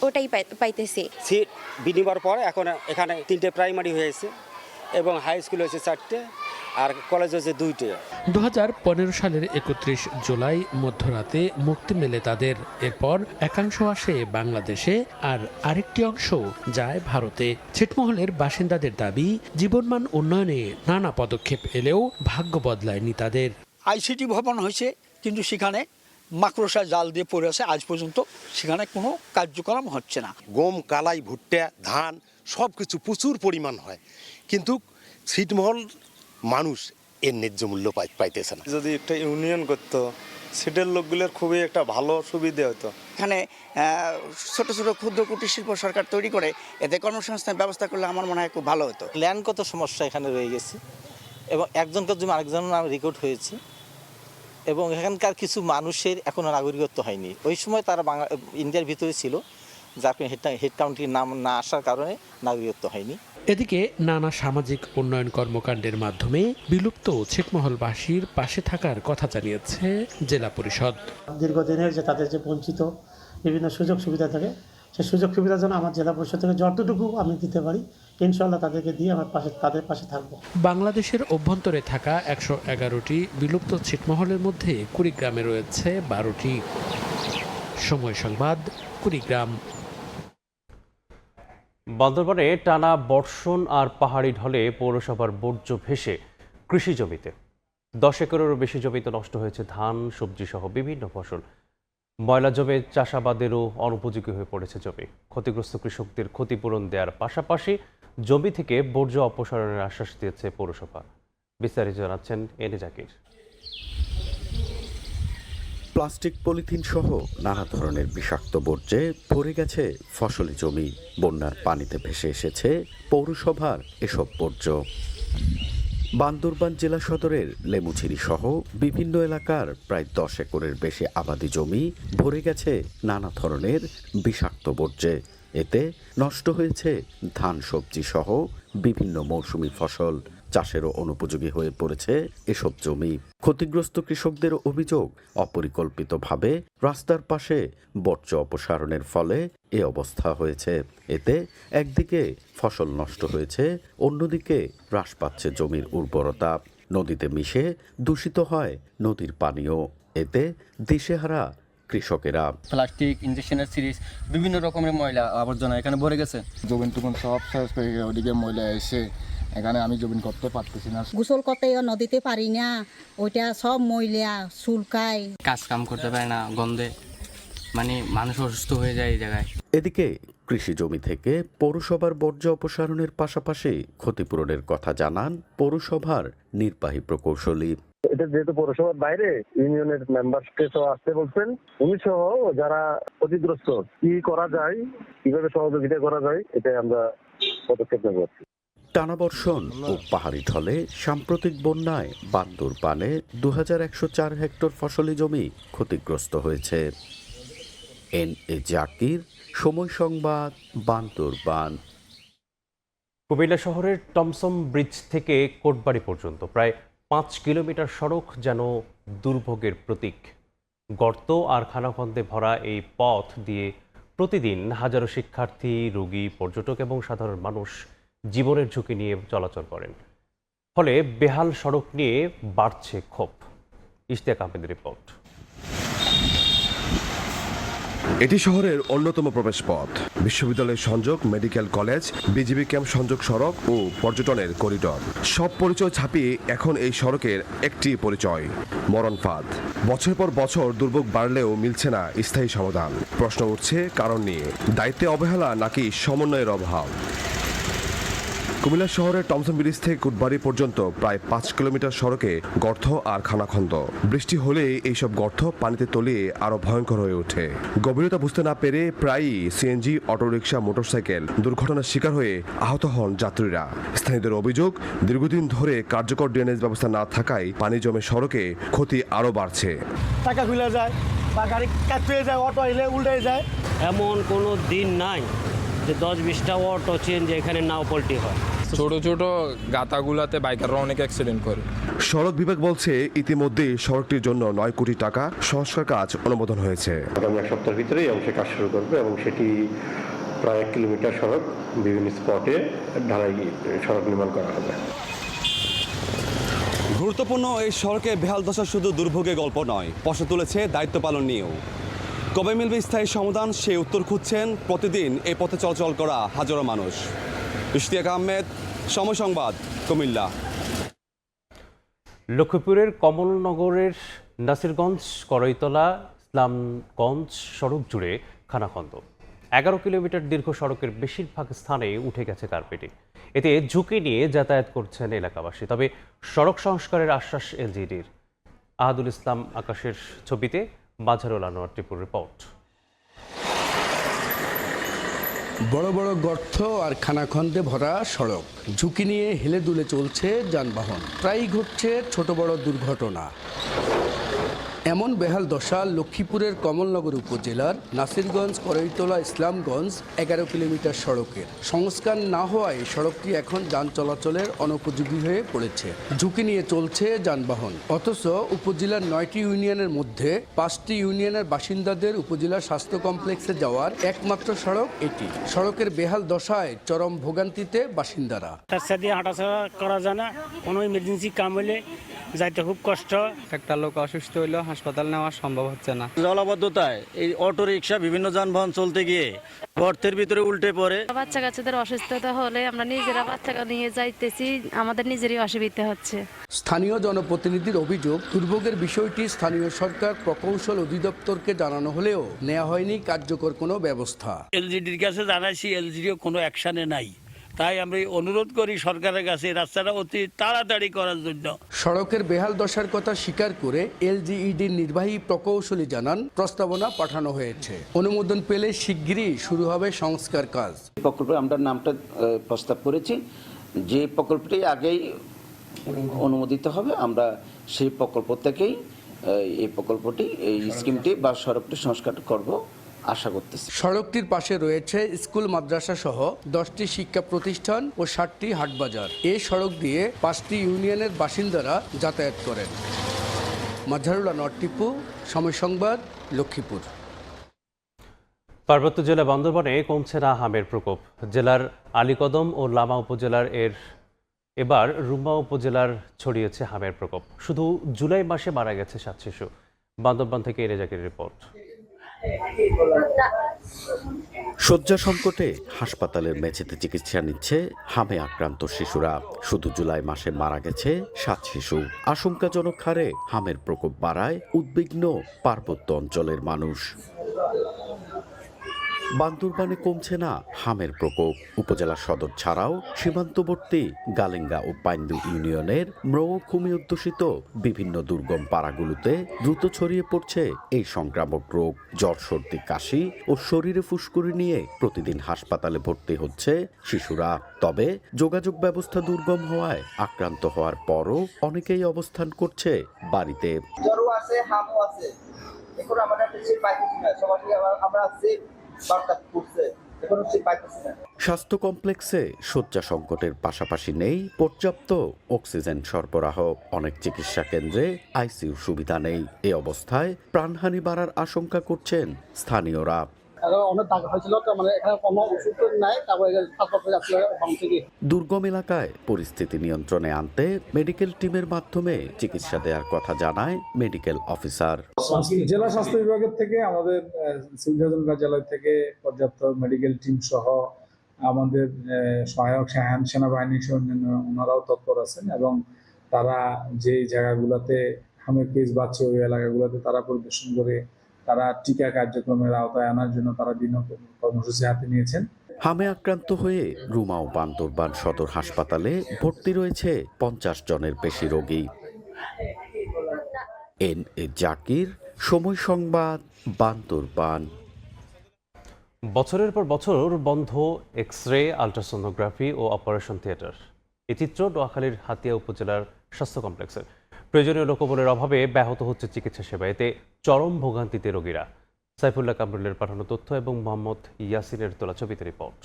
ওটাই পাইতেছি। সিট বিনিময়ের পর এখন এখানে 3টে প্রাইমারি হয়েছে এবং হাই স্কুল হয়েছে 4টে আর কলেজ হয়েছে 2টে। 2015 সালের 31 জুলাই মধ্যরাতে মুক্তি মেলে তাদের। এরপর একাংশ আসে বাংলাদেশে আর আরেকটি অংশ যায় ভারতে। ছিটমহলের বাসিন্দাদের দাবি, জীবনমান উন্নয়নে নানা পদক্ষেপ এলেও ভাগ্য বদলায়নি তাদের। আইসিটি ভবন হয়েছে, কিন্তু সেখানে মাকড়সা জাল দিয়ে পড়ে আছে, আজ পর্যন্ত সেখানে কোনো কার্যক্রম হচ্ছে না। গম, কালাই, ভুট্টা, ধান সব কিছু প্রচুর পরিমাণ হয়, কিন্তু ছিটমহল মানুষ এর ন্যায্য মূল্য পাইতেছে না। যদি একটা ইউনিয়ন করতো সিটের লোকগুলোর খুবই একটা ভালো সুবিধা হতো। এখানে ছোট ছোট ক্ষুদ্র কুটির শিল্প সরকার তৈরি করে এতে কর্মসংস্থান ব্যবস্থা করলে আমার মনে হয় খুব ভালো হতো। ল্যান্ডগত সমস্যা এখানে রয়ে গেছে এবং একজনকার জন্য আরেকজন নাম রেকর্ড হয়েছে এবং এখানকার কিছু মানুষের এখনও নাগরিকত্ব হয়নি। ওই সময় তারা ইন্ডিয়ার ভিতরে ছিল, যার হেড কাউন্ট্রির নাম না আসার কারণে নাগরিকত্ব হয়নি। এদিকে নানা সামাজিক উন্নয়ন কর্মকাণ্ডের মাধ্যমে বিলুপ্ত ছিটমহলবাসীর পাশে থাকার কথা জানিয়েছে জেলা পরিষদ। দীর্ঘদিনের যে তাদের যে বঞ্চিত বিভিন্ন সুযোগ সুবিধা থাকে, সেই সুযোগ সুবিধার জন্য আমার জেলা পরিষদ থেকে যতটুকু আমি দিতে পারি ইনশাআল্লাহ তাদেরকে দিয়ে আমার তাদের পাশে থাকবো। বাংলাদেশের অভ্যন্তরে থাকা 111টি বিলুপ্ত ছিটমহলের মধ্যে কুড়িগ্রামে রয়েছে 12টি। সময় সংবাদ, কুড়িগ্রাম। বান্দরবানে টানা বর্ষণ আর পাহাড়ি ঢলে পৌরসভার বর্জ্য ভেসে কৃষি জমিতে 10 একরেরও বেশি জমিতে নষ্ট হয়েছে ধান, সবজি সহ বিভিন্ন ফসল। ময়লা জমে চাষাবাদেরও অনুপযোগী হয়ে পড়েছে জমি। ক্ষতিগ্রস্ত কৃষকদের ক্ষতিপূরণ দেওয়ার পাশাপাশি জমি থেকে বর্জ্য অপসারণের আশ্বাস দিয়েছে পৌরসভা। বিস্তারিত জানাচ্ছেন এনে জাকির। প্লাস্টিক, পলিথিন সহ নানা ধরনের বিষাক্ত বর্জ্যে ভরে গেছে ফসলি জমি। বন্যার পানিতে ভেসে এসেছে পৌরসভার এসব বর্জ্য। বান্দরবান জেলা সদরের লেমুঝিরি সহ বিভিন্ন এলাকার প্রায় 10 একরের বেশি আবাদি জমি ভরে গেছে নানা ধরনের বিষাক্ত বর্জ্যে। এতে নষ্ট হয়েছে ধান, সবজি সহ বিভিন্ন মৌসুমি ফসল। চাষেরও অনুপযোগী হয়ে পড়েছে এসব জমি। ক্ষতিগ্রস্ত কৃষকদের অভিযোগ, অপরিকল্পিতভাবে রাস্তার পাশে বর্জ্য অপসারণের ফলে এ অবস্থা হয়েছে। এতে একদিকে ফসল নষ্ট হয়েছে, অন্যদিকে হ্রাস পাচ্ছে জমির উর্বরতা। নদীতে মিশে দূষিত হয় নদীর পানীয়। এতে দিশেহারা কৃষকেরা। প্লাস্টিক, ইঞ্জেকশনের সিরিজ, বিভিন্ন রকমের ময়লা আবর্জনা এখানে ভরে গেছে। জমিন টুকুন সব শেষ হয়ে গেছে, ওদিকে ময়লা এসে এখানে আমি জমিন করতে পারতেছি না। গোসল করতে নদীতে পারি না, ওইটা সব ময়লা চুলকায়। কাজ কাম করতে পারে না গন্ধে, মানে মানুষ অসুস্থ হয়ে যায় এই জায়গায়। এদিকে কৃষি জমি থেকে পৌরসভার বর্জ্য অপসারণের পাশাপাশি ক্ষতিপূরণের কথা জানান পৌরসভার নির্বাহী প্রকৌশলী। এটা যেহেতু পৌরসভার বাইরে, ইউনিয়নের মেম্বারকে তো আসতে বলছেন, উনি সহ যারা ক্ষতিগ্রস্ত কি করা যায়, কিভাবে সহযোগিতা করা যায়, এটাই আমরা পদক্ষেপ নেব। টানা বর্ষণ ও পাহাড়ি ঢলে সাম্প্রতিক বন্যায় বান্দরবানে 2104 হেক্টর ফসলি জমি ক্ষতিগ্রস্ত হয়েছে। এনএ জাকির, সময় সংবাদ, বান্দরবান। কুমিল্লা শহরের টমসম ব্রিজ থেকে কোটবাড়ি পর্যন্ত প্রায় 5 কিলোমিটার সড়ক যেন দুর্ভোগের প্রতীক। গর্ত আর খানাখন্দে ভরা এই পথ দিয়ে প্রতিদিন হাজারো শিক্ষার্থী, রোগী, পর্যটক এবং সাধারণ মানুষ জীবনের ঝুঁকি নিয়ে চলাচল করেন। ফলে বেহাল সড়ক নিয়ে বাড়ছে ক্ষোভ। ইশতিয়াক আহমেদের রিপোর্ট। এটি শহরের অন্যতম প্রবেশপথ। বিশ্ববিদ্যালয়ের সংযোগ, মেডিকেল কলেজ, বিজিবি ক্যাম্প সংযোগ সড়ক ও পর্যটনের করিডর, সব পরিচয় ছাপিয়ে এখন এই সড়কের একটি পরিচয়, মরণ ফাঁদ। বছর পর বছর দুর্ভোগ বাড়লেও মিলছে না স্থায়ী সমাধান। প্রশ্ন উঠছে কারণ নিয়ে, দায়িত্বে অবহেলা নাকি সমন্বয়ের অভাব। কুমিল্লা শহরের টমসম ব্রিজ থেকে কোটবাড়ি পর্যন্ত প্রায় 5 কিলোমিটার সড়কে গর্ত আর খানাখন্দ। বৃষ্টি হলে এইসব গর্ত পানিতে তলিয়ে আরো ভয়ঙ্কর হয়ে ওঠে। গভীরতা বুঝতে না পেরে প্রায়ই সিএনজি, অটোরিকশা, মোটরসাইকেল দুর্ঘটনার শিকার হয়ে আহত হন যাত্রীরা। স্থানীয়দের অভিযোগ, দীর্ঘদিন ধরে কার্যকর ড্রেনেজ ব্যবস্থা না থাকায় পানি জমে সড়কে ক্ষতি আরো বাড়ছে। টাকা খুলে যায় বা গাড়ি কাটতে যায়, অটো এলে উল্টে যায়। এমন কোনো দিন নাই যে 10-20টা অটো চেঞ্জ এখানে নাও পল্টি হয়। ছোট ছোট গাতাগুলাতে বাইকাররা অনেক অ্যাক্সিডেন্ট করে। সড়ক বিভাগ বলছে ইতিমধ্যে সড়কটির জন্য 9 কোটি টাকা সংস্কার কাজ অনুমোদন হয়েছে। আগামী 1 সপ্তাহের ভিতরে এই অংশে কাজ শুরু করবে এবং সেটি প্রায় 1 কিলোমিটার সড়ক বিভিন্ন স্পটে ঢালাই সড়ক নির্মাণ করা হবে। গুরুত্বপূর্ণ এই সড়কে বেহাল দশা শুধু দুর্ভোগের গল্প নয়, প্রশ্ন তুলেছে দায়িত্ব পালন নিয়েও। কবে মিলবে স্থায়ী সমাধান, সেই উত্তর খুঁজছেন প্রতিদিন এই পথে চলাচল করা হাজারো মানুষ। ইশতিয়াক আহমেদ, সময় সংবাদ, কুমিল্লা। লক্ষ্মীপুরের কমলনগরের নাসিরগঞ্জ, করইতলা, ইসলামগঞ্জ সড়ক জুড়ে খানাখন্দ। 11 কিলোমিটার দীর্ঘ সড়কের বেশিরভাগ স্থানে উঠে গেছে কার্পেটিং। এতে ঝুঁকি নিয়ে যাতায়াত করছেন এলাকাবাসী। তবে সড়ক সংস্কারের আশ্বাস এলজিডির। আহাদুল ইসলাম আকাশের ছবিতে মাঝারুল আনোয়ার টিপুর রিপোর্ট। বড় বড় গর্ত আর খানাখন্দে ভরা সড়ক, ঝুঁকি নিয়ে হেলে দুলে চলছে যানবাহন, প্রায়ই ঘটছে ছোট বড় দুর্ঘটনা। এমন বেহাল দশা লক্ষ্মীপুরের কমলনগর উপজেলার নাসিরগঞ্জ করইতলা ইসলামগঞ্জ 11 কিলোমিটার সড়কের। সংস্কার না হওয়ায় সড়কটি এখন যান চলাচলের অনুপযোগী হয়ে পড়েছে, ঝুঁকি নিয়ে চলছে যানবাহন। অথচ উপজেলার 9টি ইউনিয়নের মধ্যে 5টি ইউনিয়নের বাসিন্দাদের উপজেলা স্বাস্থ্য কমপ্লেক্সে যাওয়ার একমাত্র সড়ক এটি। সড়কের বেহাল দশায় চরম ভোগান্তিতে বাসিন্দারা। রাস্তা দিয়ে হাঁটাচলা করা যায় না, কোনো ইমার্জেন্সি কাম হলে যাইতে খুব কষ্ট। একটা লোক অসুস্থ হইলে হাসপাতাল নেওয়া সম্ভব হচ্ছে না। জলাবদ্ধতায় এই অটো রিক্সা বিভিন্ন যানবাহন চলতে গিয়ে গর্তের ভিতরে উল্টে পড়ে। বাচ্চা কাচ্চাদের অসুস্থতা হলে আমরা নিজেরা বাচ্চাকে নিয়ে যাইতেছি, আমাদের নিজেরই অসুবিধা হচ্ছে। স্থানীয় জনপ্রতিনিধির অভিযোগ, দুর্ভোগের বিষয়টি স্থানীয় সরকার প্রকৌশল অধিদপ্তরকে জানানো হলেও নেওয়া হয়নি কার্যকর কোনো ব্যবস্থা। এলজিডির কাছে জানাইছি, এলজিডিও কোনো অ্যাকশনে নাই। তাই আমরা অনুরোধ করি সরকারের কাছে রাস্তাটা অতি তাড়াতাড়ি করার জন্য। সড়কের বেহাল দশার কথা স্বীকার করে এলজিইডির নির্বাহী প্রকৌশলী জানান, প্রস্তাবনা পাঠানো হয়েছে, অনুমোদন পেলে শিগগিরই শুরু হবে সংস্কার কাজ। প্রকল্পে আমরা নামটা প্রস্তাব করেছি, যে প্রকল্পটি আগেই অনুমোদিত হবে আমরা সেই প্রকল্প থেকেই এই প্রকল্পটি, এই স্কিমটি বা সড়কটি সংস্কার করব আশা করতেছি। সড়কটির পাশে রয়েছে স্কুল, মাদ্রাসা সহ 10টি শিক্ষা প্রতিষ্ঠান ও 60টি হাটবাজার। এই সড়ক দিয়ে 5টি ইউনিয়নের বাসিন্দারা যাতায়াত করেন। মাঝারুল আনোয়ার টিপু, সময় সংবাদ, লক্ষ্মীপুর। পার্বত্য জেলা বান্দরবানে কমছে না হামের প্রকোপ। জেলার আলীকদম ও লামা উপজেলার এবার রুম্বা উপজেলার ছড়িয়েছে হামের প্রকোপ। শুধু জুলাই মাসে মারা গেছে 7 শিশু। বান্দরবান থেকে রেজাকের রিপোর্ট। শয্যা সংকটে হাসপাতালের মেঝেতে চিকিৎসা নিচ্ছে হামে আক্রান্ত শিশুরা। শুধু জুলাই মাসে মারা গেছে 7 শিশু। আশঙ্কাজনক হারে হামের প্রকোপ বাড়ায় উদ্বিগ্ন পার্বত্য অঞ্চলের মানুষ। বান্দরবানে কমছে না হামের প্রকোপ। উপজেলা সদর ছাড়াও সীমান্তবর্তী গালেঙ্গা ও পাইন্দু ইউনিয়নের মৌখুমি অধ্যুষিত বিভিন্ন দুর্গম পাড়াগুলোতে দ্রুত ছড়িয়ে পড়ছে এই সংক্রামক রোগ। জ্বর, সর্দি, কাশি ও শরীরে ফুসকুড়ি নিয়ে প্রতিদিন হাসপাতালে ভর্তি হচ্ছে শিশুরা। তবে যোগাযোগ ব্যবস্থা দুর্গম হওয়ায় আক্রান্ত হওয়ার পরও অনেকেই অবস্থান করছে বাড়িতে। স্বাস্থ্য কমপ্লেক্সে শয্যা সংকটের পাশাপাশি নেই পর্যাপ্ত অক্সিজেন সরবরাহ। অনেক চিকিৎসা কেন্দ্রে আইসিইউ সুবিধা নেই। এ অবস্থায় প্রাণহানি বাড়ার আশঙ্কা করছেন স্থানীয়রা। দুর্গম এলাকায় পরিস্থিতি নিয়ন্ত্রণে আনতে মেডিকেল টিমের মাধ্যমে চিকিৎসা দেওয়ার কথা জানায় মেডিকেল অফিসার। জেলা স্বাস্থ্য বিভাগের থেকে আমাদের সিভিল সার্জন কার্যালয় থেকে পর্যাপ্ত মেডিকেল টিম সহ আমাদের সহায়ক সেনাবাহিনী সহ ওনারাও তৎপর আছেন এবং তারা যে জায়গাগুলোতে হামের কেস বাড়ছে ওই এলাকাগুলোতে তারা পরিদর্শন করে তারা টিকা কার্যক্রমের আওতায় আনার জন্য তারা বিভিন্ন কর্মসূচি হাতে নিয়েছেন। হামে আক্রান্ত হয়ে রুমা ও বান্দরবান সদর হাসপাতালে ভর্তি রয়েছে 50 জনের বেশি রোগী। এনএ জাকির, সময় সংবাদ, বান্দরবান। বছরের পর বছর বন্ধ এক্স-রে, আলট্রাসোনোগ্রাফি ও অপারেশন থিয়েটার। এই চিত্র নোয়াখালীর হাতিয়া উপজেলার স্বাস্থ্য কমপ্লেক্সের। প্রয়োজনীয় লোকবলের অভাবে ব্যাহত হচ্ছে চিকিৎসা সেবা। এতে চরম ভোগান্তিতে রোগীরা। সাইফুল্লাহ কামরুলের পাঠানো তথ্য এবং মোহাম্মদ ইয়াসিনের তোলা ছবিতে রিপোর্ট।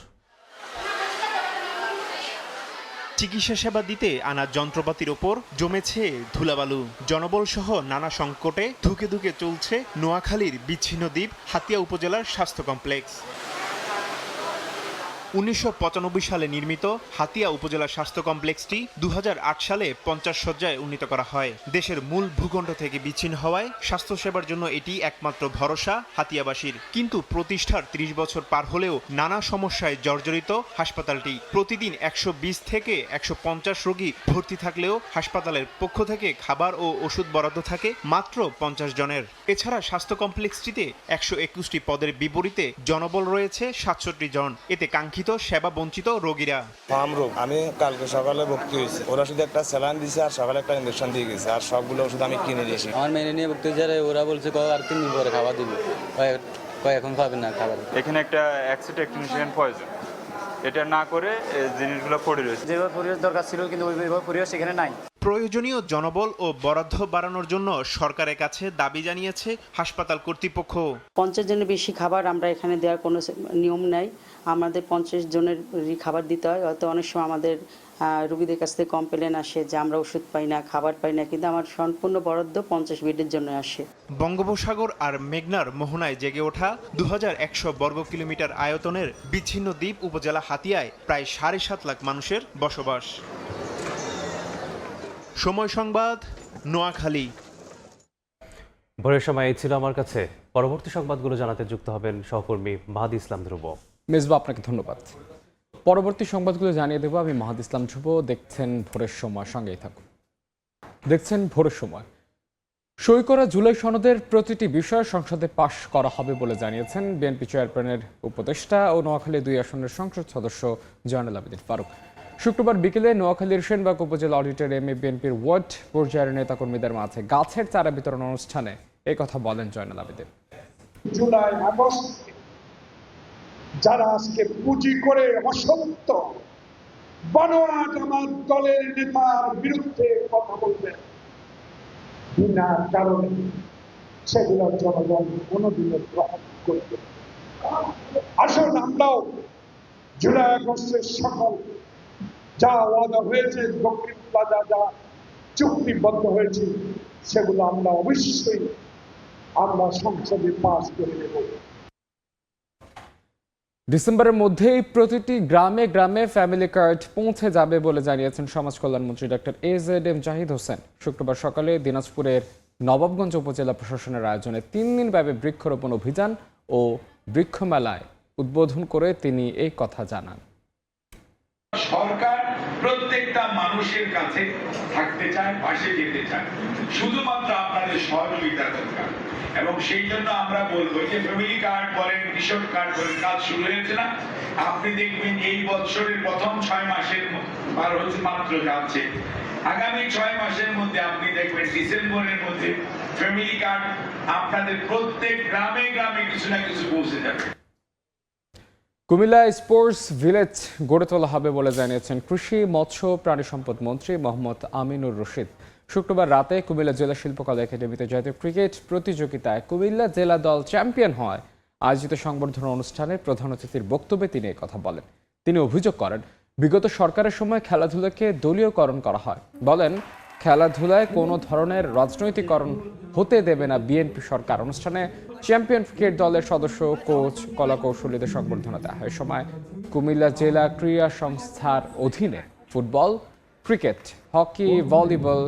চিকিৎসা সেবা দিতে আনা যন্ত্রপাতির ওপর জমেছে ধুলাবালু। জনবল সহ নানা সংকটে ধুকে ধুকে চলছে নোয়াখালীর বিচ্ছিন্ন দ্বীপ হাতিয়া উপজেলার স্বাস্থ্য কমপ্লেক্স। 1995 সালে নির্মিত হাতিয়া উপজেলা স্বাস্থ্য কমপ্লেক্সটি 2008 সালে 50 শয্যায় উন্নীত করা হয়। দেশের মূল ভূখণ্ড থেকে বিচ্ছিন্ন হওয়ায় স্বাস্থ্যসেবার জন্য এটি একমাত্র ভরসা হাতিয়াবাসীর। কিন্তু প্রতিষ্ঠার 30 বছর পার হলেও নানা সমস্যায় জর্জরিত হাসপাতালটি। প্রতিদিন 120 থেকে 150 রোগী ভর্তি থাকলেও হাসপাতালের পক্ষ থেকে খাবার ও ওষুধ বরাদ্দ থাকে মাত্র 50 জনের। এছাড়া স্বাস্থ্য কমপ্লেক্সটিতে 121টি পদের বিপরীতে জনবল রয়েছে 67 জন। এতে কাঙ্ক্ষিত তথাকথিত সেবা বঞ্চিত রোগীরা। আমি কালকে সকালে ভর্তি হয়েছি, ওরা শুধু একটা স্যালাইন দিয়েছে আর সকালে একটা ইঞ্জেকশন দিয়ে গেছে, আর সবগুলো ওষুধ আমি কিনে দিয়েছি। আমার মেনে নিয়ে ভর্তি হয়েছে, ওরা বলছে আর 3 দিন পরে খাবার দিবে, এখন খাবেন না খাবার। এখানে একটা টেকনিশিয়ান প্রয়োজন, এটা না করে জিনিসগুলো পড়ে রয়েছে। যেভাবে পরিবেশ দরকার ছিল কিন্তু ওইভাবে পরিবেশ এখানে নাই। প্রয়োজনীয় জনবল ও বরাদ্দ বাড়ানোর জন্য সরকারের কাছে দাবি জানিয়েছে হাসপাতাল কর্তৃপক্ষ। 50 জনের বেশি খাবার আমরা এখানে দেওয়ার কোনো নিয়ম নাই, আমাদের 50 জনের খাবার দিতে হয়। হয়তো অনেক সময় আমাদের রোগীদের কাছ থেকে কমপ্লেন আসে যে আমরা ওষুধ পাই না, খাবার পাই না, কিন্তু আমার সম্পূর্ণ বরাদ্দ 50 বেডের জন্য আসে। বঙ্গোপসাগর আর মেঘনার মোহনায় জেগে ওঠা 2100 বর্গ কিলোমিটার আয়তনের বিচ্ছিন্ন দ্বীপ উপজেলা হাতিয়ায় প্রায় 7.5 লাখ মানুষের বসবাস। সময় সংবাদ, নোয়াখালী। ভোরের সময় এই ছিল আমার কাছে। পরবর্তী সংবাদগুলো জানাতে যুক্ত হবেন সহকর্মী মাহাদি ইসলাম ধ্রুব। মেজবা, আপনাকে ধন্যবাদ। পরবর্তী সংবাদগুলো জানিয়ে দেবো আমি মাহাদি ইসলাম ধ্রুব। দেখছেন ভোরের সময়, সঙ্গেই থাকুন। দেখছেন ভোরের সময়। সই করা জুলাই সনদের প্রতিটি বিষয় সংসদে পাশ করা হবে বলে জানিয়েছেন বিএনপি চেয়ারম্যানের উপদেষ্টা ও নোয়াখালী 2 আসনের সংসদ সদস্য জয়নুল আবেদিন ফারুক। শুক্রবার বিকেলে নোয়াখালীর সেনবাগ উপজেলা অডিটোরিয়ামে বিএনপির ওয়ার্ড পর্যায়ের নেতাকর্মীদের মাঝে গাছের চারা বিতরণ অনুষ্ঠানে এই কথা বলেন জয়নুল আবেদিন। জুলাই আগস্ট যারা আজকে পুঁজি করে অসত্য বনোয়াট আমার দলের নেতার বিরুদ্ধে কথা বলবেন বিনা কারণে, সেগুলো জনগণ কোনোদিনও গ্রহণ করবে। আসুন আমরাও জুলাই আগস্টের সকল যা ওয়াদা হয়েছে, দক্ষিণ প্লাজা যা চুক্তিবদ্ধ হয়েছে, সেগুলো আমরা অবশ্যই সংসদে পাস করে নেব। ডিসেম্বরের মধ্যেই প্রতিটি গ্রামে গ্রামে ফ্যামিলি কার্ড পৌঁছে যাবে বলে জানিয়েছেন সমাজ কল্যাণমন্ত্রী ডক্টর AZM জাহিদ হোসেন। শুক্রবার সকালে দিনাজপুরের নবাবগঞ্জ উপজেলা প্রশাসনের আয়োজনে 3 দিন ব্যাপী বৃক্ষরোপণ অভিযান ও বৃক্ষমেলায় উদ্বোধন করে তিনি এই কথা জানান। সরকার প্রত্যেকটা মানুষের কাছে থাকতে চায়, পাশে যেতে চায়, শুধুমাত্র আপনাদের সহযোগিতা দরকার। এবং সেই জন্য আমরা বলবো যে ফ্যামিলি কার্ড বলেন, কৃষক কার্ড বলেন, কাজ শুরু হয়েছে না? আপনি দেখবেন এই বছরের প্রথম 6 মাসের মাত্র যাচ্ছে, আগামী 6 মাসের মধ্যে আপনি দেখবেন ডিসেম্বরের মধ্যে ফ্যামিলি কার্ড আপনাদের প্রত্যেক গ্রামে গ্রামে কিছু না কিছু পৌঁছে যাবে। কুমিল্লা স্পোর্টস ভিলেজ গড়ে তোলা হবে বলে জানিয়েছেন কৃষি, মৎস্য, প্রাণী সম্পদ মন্ত্রী মোহাম্মদ আমিনুর রশিদ। শুক্রবার রাতে কুমিল্লা জেলা শিল্পকলা একাডেমিতে জাতীয় ক্রিকেট প্রতিযোগিতায় কুমিল্লা জেলা দল চ্যাম্পিয়ন হয় আয়োজিত সংবর্ধনা অনুষ্ঠানে প্রধান অতিথির বক্তব্যে তিনি এই কথা বলেন। তিনি অভিযোগ করেন, বিগত সরকারের সময় খেলাধুলাকে দলীয়করণ করা হয়। বলেন, খেলাধুলায় কোনো ধরনের রাজনৈতিকরণ হতে দেবে না বিএনপি সরকার। অনুষ্ঠানে চ্যাম্পিয়ন ক্রিকেট দলের সদস্য, কোচ, কলাকৌশলীদের সংবর্ধনা দেওয়া হয়। সময় কুমিল্লা জেলা ক্রীড়া সংস্থার অধীনে football, cricket, hockey, volleyball,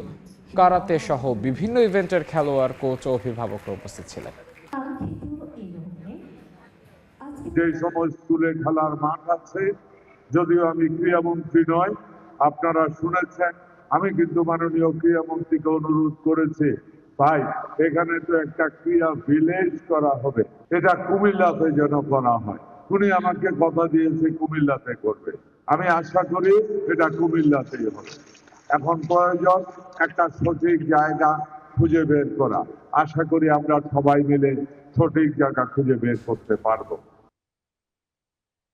karate সহ বিভিন্ন ইভেন্টের খেলোয়াড়, কোচ ও অভিভাবকরা উপস্থিত ছিলেন। যে সময় স্কুলে খেলার মাঠ আছে, যদিও আমি ক্রীড়ামন্ত্রী নয়, আপনারা শুনেছেন আমি কিন্তু মাননীয় ক্রীড়ামন্ত্রীকে অনুরোধ করেছি, ভাই এখানে তো একটা ক্রীড়া ভিলেজ করা হবে, এটা কুমিল্লাতে যেন করা হয়। উনি আমাকে কথা দিয়েছে কুমিল্লাতে করবে, আমি আশা করি এটা কুমিল্লাতেই হবে। এখন প্রয়োজন একটা সঠিক জায়গা খুঁজে বের করা। আশা করি আমরা সবাই মিলে সঠিক জায়গা খুঁজে বের করতে পারবো।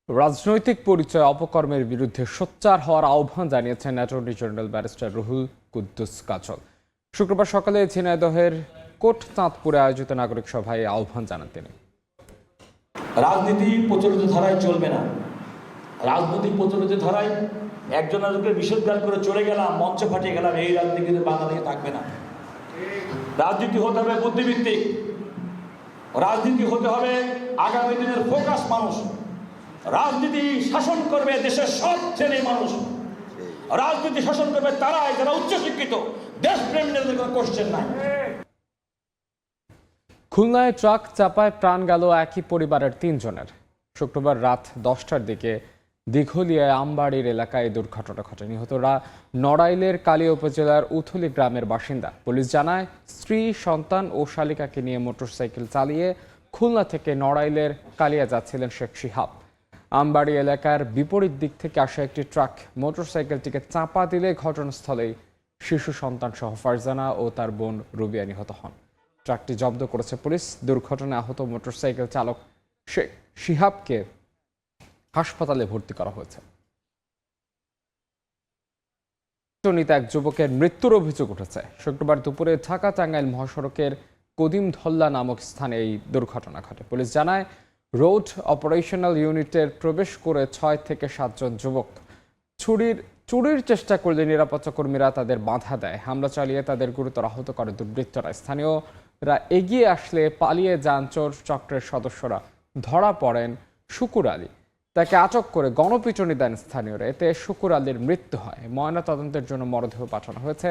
রাজনৈতিক পরিচয় অপকর্মের বিরুদ্ধে সোচ্চার হওয়ার আহ্বান জানিয়েছেন attorney general barrister Ruhul Quddus Kajol. শুক্রবার সকালে ঝিনাইদহের কোটচাঁদপুরে আয়োজিত নাগরিক সভায় আহ্বান জানান তিনি। রাজনীতি প্রচলিত ধারায় চলবে না। রাজনীতি প্রচলিত ধারায় একজন আরেকজনকে বিশ্ববিদ্যালয় করে চলে গেলাম, মঞ্চ ফাটিয়ে গেলাম, এই রাজনীতি কিন্তু বাংলাদেশে থাকবে না। রাজনীতি হতে হবে বুদ্ধিভিত্তিক, রাজনীতি হতে হবে আগামী দিনের ফোকাস মানুষ। রাজনীতি শাসন করবে দেশের সব শ্রেণীর মানুষ। রাজনীতি শাসন করবে তারাই যারা উচ্চশিক্ষিত, দেশপ্রেম নিয়ে কোনো কোশ্চেন নাই। খুলনায় ট্রাক চাপায় প্রাণ গেল একই পরিবারের 3 জনের। শুক্রবার রাত 10টার দিকে দীঘলিয়ায় আমবাড়ির এলাকায় দুর্ঘটনা ঘটে। নিহতরা নড়াইলের কালিয়া উপজেলার উথলি গ্রামের বাসিন্দা। পুলিশ জানায়, স্ত্রী, সন্তান ও শালিকাকে নিয়ে মোটরসাইকেল চালিয়ে খুলনা থেকে নড়াইলের কালিয়া যাচ্ছিলেন শেখ শিহাব। আমবাড়ি এলাকার বিপরীত দিক থেকে আসা একটি ট্রাক মোটরসাইকেলটিকে চাপা দিলে ঘটনাস্থলেই শিশু সন্তান সহ ফারজানা ও তার বোন রুবিয়া নিহত হন। ট্রাকটি জব্দ করেছে পুলিশ। দুর্ঘটনায় আহত মোটরসাইকেল চালক শেখ শিহাবকে হাসপাতালে ভর্তি করা হয়েছে। এক যুবকের মৃত্যুর অভিযোগ উঠেছে। শুক্রবার দুপুরে ঢাকা টাঙ্গাইল মহাসড়কের কদিম ধল্লা নামক স্থানে এই দুর্ঘটনা ঘটে। পুলিশ জানায়, রোড অপারেশনাল ইউনিটের প্রবেশ করে 6 থেকে 7 জন যুবক চুরির চেষ্টা করলে নিরাপত্তা কর্মীরা তাদের বাধা দেয়। হামলা চালিয়ে তাদের গুরুতর আহত করে দুর্বৃত্তরা। স্থানীয়রা এগিয়ে আসলে পালিয়ে যান চোর চক্রের সদস্যরা। ধরা পড়েন শুকুর আলী। তাকে আটক করে গণপিটুনি দেন স্থানীয়রা। এতে শুকুর আলীর মৃত্যু হয়। ময়নাতদন্তের জন্য মরদেহ পাঠানো হয়েছে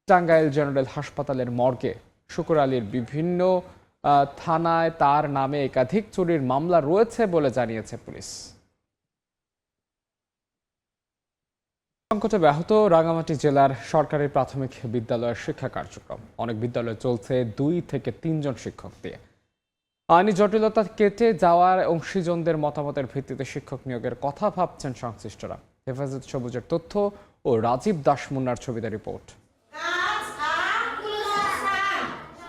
টাঙ্গাইল জেনারেল হাসপাতালের মর্গে। শুকুর আলীর বিভিন্ন থানায় তার নামে একাধিক চুরির মামলা রয়েছে বলে জানিয়েছে পুলিশ। সংকটে ব্যাহত রাঙামাটি জেলার সরকারি প্রাথমিক বিদ্যালয়ের শিক্ষা কার্যক্রম। অনেক বিদ্যালয়ে চলছে 2 থেকে 3 জন শিক্ষক দিয়ে। আইনি জটিলতা কেটে যাওয়ার অংশীজনদের মতামতের ভিত্তিতে শিক্ষক নিয়োগের কথা ভাবছেন সংশ্লিষ্টরা। হেফাজত সবুজের তথ্য ও রাজীব দাস মুন্নার ছবিতে রিপোর্ট।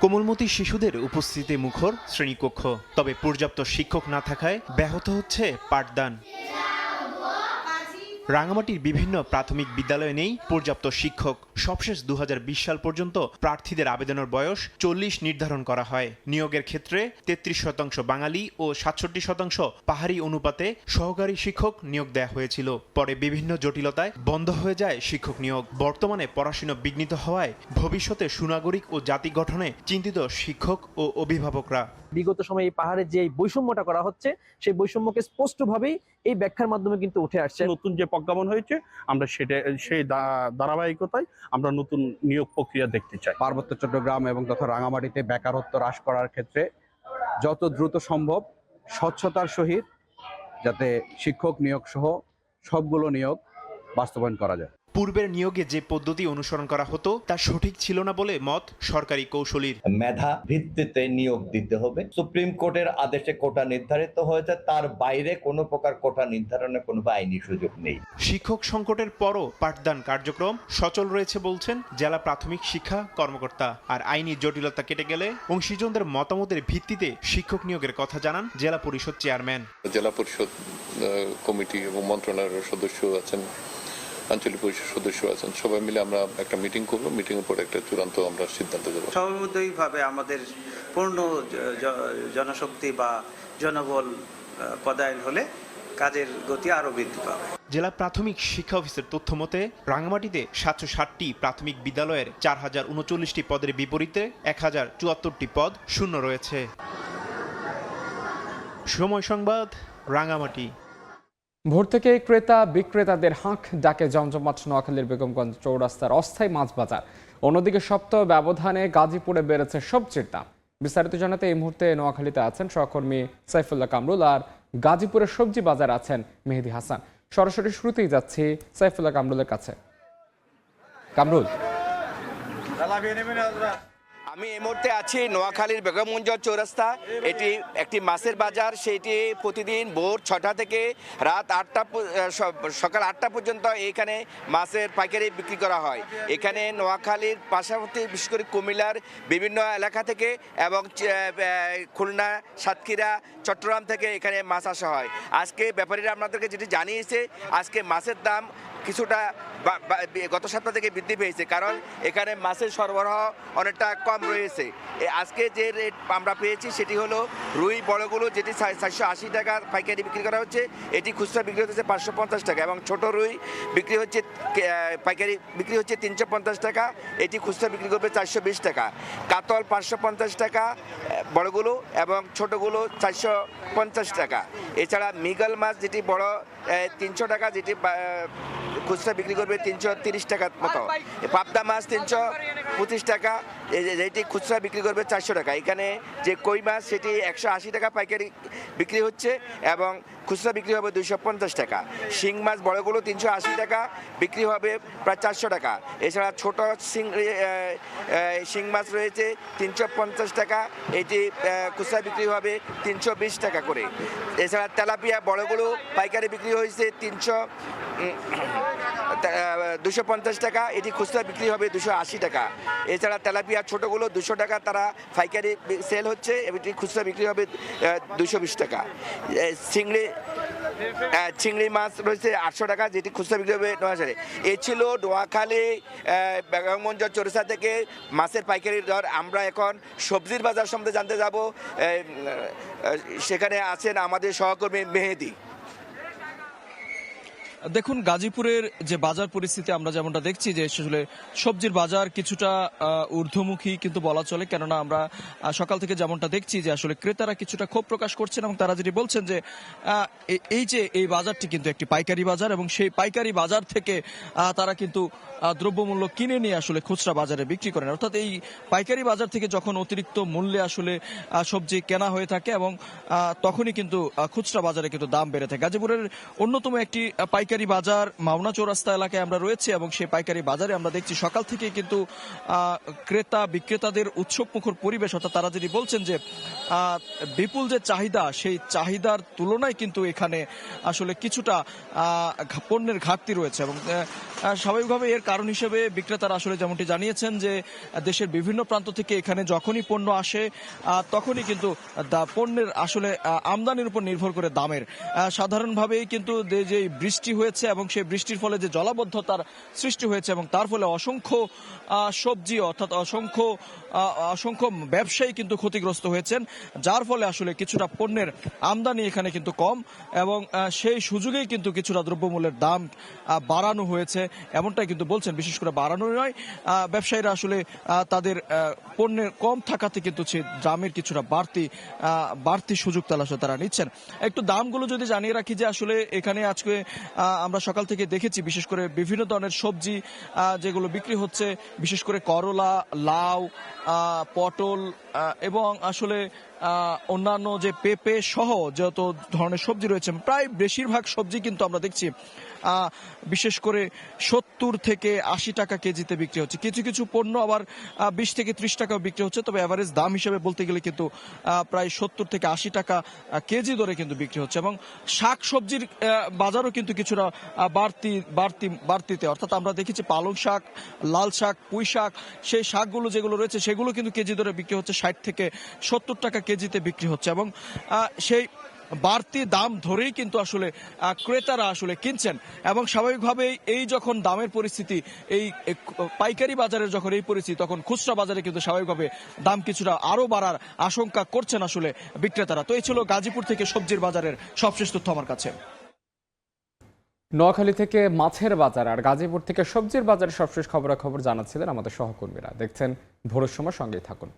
কোমলমতি শিশুদের উপস্থিতি মুখর শ্রেণীকক্ষ, তবে পর্যাপ্ত শিক্ষক না থাকায় ব্যাহত হচ্ছে পাঠদান। রাঙামাটির বিভিন্ন প্রাথমিক বিদ্যালয়ে নেই পর্যাপ্ত শিক্ষক। সবশেষ 2020 সাল পর্যন্ত প্রার্থীদের আবেদনের বয়স 40 নির্ধারণ করা হয়। নিয়োগের ক্ষেত্রে 33% বাঙালি ও 67% পাহাড়ি অনুপাতে সহকারী শিক্ষক নিয়োগ দেওয়া হয়েছিল। পরে বিভিন্ন জটিলতায় বন্ধ হয়ে যায় শিক্ষক নিয়োগ। বর্তমানে পড়াশোনা বিঘ্নিত হওয়ায় ভবিষ্যতে সুনাগরিক ও জাতি গঠনে চিন্তিত শিক্ষক ও অভিভাবকরা। বিগত সময়ে এই পাহাড়ের যে বৈষম্যটা করা হচ্ছে, সেই বৈষম্যকে স্পষ্টভাবেই এই ব্যাখ্যার মাধ্যমে কিন্তু উঠে আসছে। নতুন যে প্রজ্ঞাপন হয়েছে, আমরা সেই ধারাবাহিকতায় আমরা নতুন নিয়োগ প্রক্রিয়া দেখতে চাই। পার্বত্য চট্টগ্রাম এবং তথা রাঙামাটিতে বেকারত্ব হ্রাস করার ক্ষেত্রে যত দ্রুত সম্ভব স্বচ্ছতার সহিত যাতে শিক্ষক নিয়োগ সহ সবগুলো নিয়োগ বাস্তবায়ন করা যায়। পূর্বের নিয়োগে যে পদ্ধতি অনুসরণ করা হতো তা সঠিক ছিল না বলে মত সরকারি কৌশলীর। মেধা ভিত্তিতে নিয়োগ দিতে হবে। সুপ্রিম কোর্টের আদেশে কোটা নির্ধারিত হয়েছে, তার বাইরে কোনো প্রকার কোটা নির্ধারণের কোনো আইনি সুযোগ নেই। শিক্ষক সংকটের পরও পাঠদান কার্যক্রম সচল রয়েছে বলছেন জেলা প্রাথমিক শিক্ষা কর্মকর্তা। আর আইনি জটিলতা কেটে গেলে অংশীজনদের মতামতের ভিত্তিতে শিক্ষক নিয়োগের কথা জানান জেলা পরিষদ চেয়ারম্যান। জেলা পরিষদ কমিটি এবং মন্ত্রণালয়ের সদস্য আছেন, আঞ্চলিক পরিষদ সদস্য আছেন, সবাই মিলে আমরা একটা মিটিং করবো। মিটিং এর পর একটা চূড়ান্ত আমরা সিদ্ধান্ত দেবো। সমন্বয়ভাবে আমাদের পূর্ণ জনশক্তি বা জনবল পদায়ন হলে কাজের গতি আরো বৃদ্ধি পাবে। জেলা প্রাথমিক শিক্ষা অফিসের তথ্য মতে রাঙামাটিতে 760টি প্রাথমিক বিদ্যালয়ের 4039টি পদের বিপরীতে 1074টি পদ শূন্য রয়েছে। সময় সংবাদ, রাঙামাটি। ভোর থেকে ক্রেতা বিক্রেতাদের হাঁক ডাকে জমজমাট নোয়াখালীর বেগমগঞ্জ চৌরাস্তার অস্থায়ী মাছ বাজার। অন্যদিকে সপ্তাহ ব্যবধানে গাজীপুরে বেড়েছে সবজির দাম। বিস্তারিত জানাতে এই মুহূর্তে নোয়াখালীতে আছেন সহকর্মী সাইফুল্লাহ কামরুল, আর গাজীপুরের সবজি বাজার আছেন মেহেদি হাসান। সরাসরি শুরুতেই যাচ্ছি সাইফুল্লাহ কামরুলের কাছে। কামরুল, আমি এই মুহূর্তে আছি নোয়াখালীর বেগমগঞ্জ চৌরাস্তা। এটি একটি মাছের বাজার। সেটি প্রতিদিন ভোর 6টা থেকে রাত 8টা সকাল 8টা পর্যন্ত এইখানে মাছের পাইকারি বিক্রি করা হয়। এখানে নোয়াখালীর পাশাপাশি বিশেষ করে কুমিল্লার বিভিন্ন এলাকা থেকে এবং খুলনা, সাতক্ষীরা, চট্টগ্রাম থেকে এখানে মাছ আসা হয়। আজকে ব্যাপারীরা আপনাদেরকে যেটি জানিয়েছে, আজকে মাছের দাম কিছুটা গত সপ্তাহ থেকে বৃদ্ধি পেয়েছে, কারণ এখানে মাছের সরবরাহ অনেকটা কম রয়েছে। আজকে যে রেট আমরা পেয়েছি সেটি হলো রুই বড়গুলো, যেটি 480 টাকা পাইকারি বিক্রি করা হচ্ছে, এটি খুচরা বিক্রি হচ্ছে 550 টাকা, এবং ছোট রুই বিক্রি হচ্ছে পাইকারি বিক্রি হচ্ছে 350 টাকা, এটি খুচরা বিক্রি করবে 420 টাকা। কাতল 550 টাকা বড়গুলো এবং ছোটগুলো 450 টাকা। এছাড়া মৃগেল মাছ যেটি বড় 300 টাকা, যেটি খুচরা বিক্রি করবে 330 টাকার মতো। পাবদা মাছ 325 টাকা, যেটি খুচরা বিক্রি করবে 400 টাকা। এখানে যে কই মাছ সেটি 180 টাকা পাইকারি বিক্রি হচ্ছে এবং খুচরা বিক্রি হবে 250 টাকা। শিং মাছ বড়গুলো 380 টাকা, বিক্রি হবে প্রায় 400 টাকা। এছাড়া ছোট শিং মাছ রয়েছে 350 টাকা, এটি খুচরা বিক্রি হবে 320 টাকা করে। এছাড়া তেলাপিয়া বড়গুলো পাইকারি বিক্রি হয়েছে 250 টাকা, এটি খুচরা বিক্রি হবে 280 টাকা। এছাড়া তেলাপিয়া ছোটগুলো 200 টাকা তারা পাইকারি সেল হচ্ছে, এটি খুচরা বিক্রি হবে 220 টাকা। চিংড়ি মাছ রয়েছে 800 টাকা, যেটি খুচরা বিক্রি হবে 9,000। এ ছিল নোয়াখালী বেগমগঞ্জ চৌরাস্তা থেকে মাছের পাইকারি দর। আমরা এখন সবজির বাজার সম্বন্ধে জানতে যাব, সেখানে আছেন আমাদের সহকর্মী মেহেদি। দেখুন, গাজীপুরের যে বাজার পরিস্থিতি আমরা যেমনটা দেখছি যে আসলে সবজির বাজার কিছুটা ঊর্ধ্বমুখী কিন্তু বলা চলে, কেননা আমরা সকাল থেকে যেমনটা দেখছি যে আসলে ক্রেতারা কিছুটা ক্ষোভ প্রকাশ করছেন এবং তারা যেটি বলছেন যে এই বাজারটি কিন্তু একটি পাইকারি বাজার এবং সেই পাইকারি বাজার থেকে তারা কিন্তু দ্রব্যমূল্য কিনে নিয়ে আসলে খুচরা বাজারে বিক্রি করেন। অর্থাৎ এই পাইকারি বাজার থেকে যখন অতিরিক্ত মূল্যে আসলে সবজি কেনা হয়ে থাকে এবং তখনই কিন্তু খুচরা বাজারে কিন্তু দাম বেড়ে থাকে। গাজীপুরের অন্যতম একটি পাইকারি বাজার মাওনা চৌরাস্তা এলাকায় আমরা রয়েছে এবং সেই পাইকারি বাজারে আমরা দেখছি সকাল থেকে কিন্তু ক্রেতা বিক্রেতাদের উৎসবমুখর পরিবেশ। অর্থাৎ তারা যদি বলছেন যে বিপুল যে চাহিদা, সেই চাহিদার তুলনায় কিন্তু এখানে আসলে কিছুটা পণ্যের ঘাটতি রয়েছে এবং স্বাভাবিকভাবে এর কারণ হিসেবে বিক্রেতারা আসলে যেমনটি জানিয়েছেন যে দেশের বিভিন্ন প্রান্ত থেকে এখানে যখনই পণ্য আসে তখনই কিন্তু পণ্যের আসলে আমদানির উপর নির্ভর করে দামের সাধারণভাবেই কিন্তু যে বৃষ্টি হয়েছে এবং সেই বৃষ্টির ফলে যে জলাবদ্ধতার সৃষ্টি হয়েছে এবং তার ফলে অসংখ্য সবজি অর্থাৎ অসংখ্য ব্যবসায়ী কিন্তু ক্ষতিগ্রস্ত হয়েছেন, যার ফলে আসলে কিছুটা পণ্যের আমদানি এখানে কিন্তু কম এবং সেই সুযোগেই কিন্তু কিছুটা দ্রব্যমূল্যের দাম বাড়ানো হয়েছে এমনটাই কিন্তু বলছেন। বিশেষ করে বাড়ানো নয়, ব্যবসায়ীরা আসলে তাদের পণ্যের কম থাকাতে কিন্তু দামের কিছুটা বাড়তি সুযোগ তারা নিচ্ছেন। একটু দামগুলো যদি জানিয়ে রাখি যে আসলে এখানে আজকে আমরা সকাল থেকে দেখেছি বিশেষ করে বিভিন্ন ধরনের সবজি যেগুলো বিক্রি হচ্ছে, বিশেষ করে করলা, লাউ, পটল এবং আসলে অন্যান্য যে পেঁপে সহ যত ধরনের সবজি রয়েছে, প্রায় বেশিরভাগ সবজি কিন্তু আমরা দেখছি বিশেষ করে 70 থেকে 80 টাকা কেজিতে বিক্রি হচ্ছে। কিছু কিছু পণ্য আবার 20 থেকে 30 টাকাও বিক্রি হচ্ছে, তবে এভারেজ দাম হিসেবে বলতে গেলে কিন্তু প্রায় 70 থেকে 80 টাকা কেজি দরে কিন্তু বিক্রি হচ্ছে এবং শাক সবজির বাজারও কিন্তু কিছুটা বাড়তিতে, অর্থাৎ আমরা দেখেছি পালং শাক, লাল শাক, পুঁই শাক, সেই শাকগুলো যেগুলো রয়েছে সেগুলো কিন্তু কেজি দরে বিক্রি হচ্ছে 60 থেকে 70 টাকা কেজিতে বিক্রি হচ্ছে এবং সেই বাড়তি দাম ধরেই কিন্তু আসলে ক্রেতারা আসলে কিনছেন এবং স্বাভাবিকভাবেই এই যখন দামের পরিস্থিতি, এই পাইকারি বাজারের যখন এই পরিস্থিতি, তখন খুচরা বাজারে কিন্তু স্বাভাবিকভাবে দাম কিছুটা আরো বাড়ার আশঙ্কা করছেন আসলে বিক্রেতারা। তো এই ছিল গাজীপুর থেকে সবজির বাজারের সবশেষ তথ্য আমার কাছে। নোয়াখালী থেকে মাছের বাজার আর গাজীপুর থেকে সবজির বাজারের সবশেষ খবরাখবর জানাচ্ছিলেন আমাদের সহকর্মীরা। দেখছেন ভোরের সময়, সঙ্গেই থাকুন।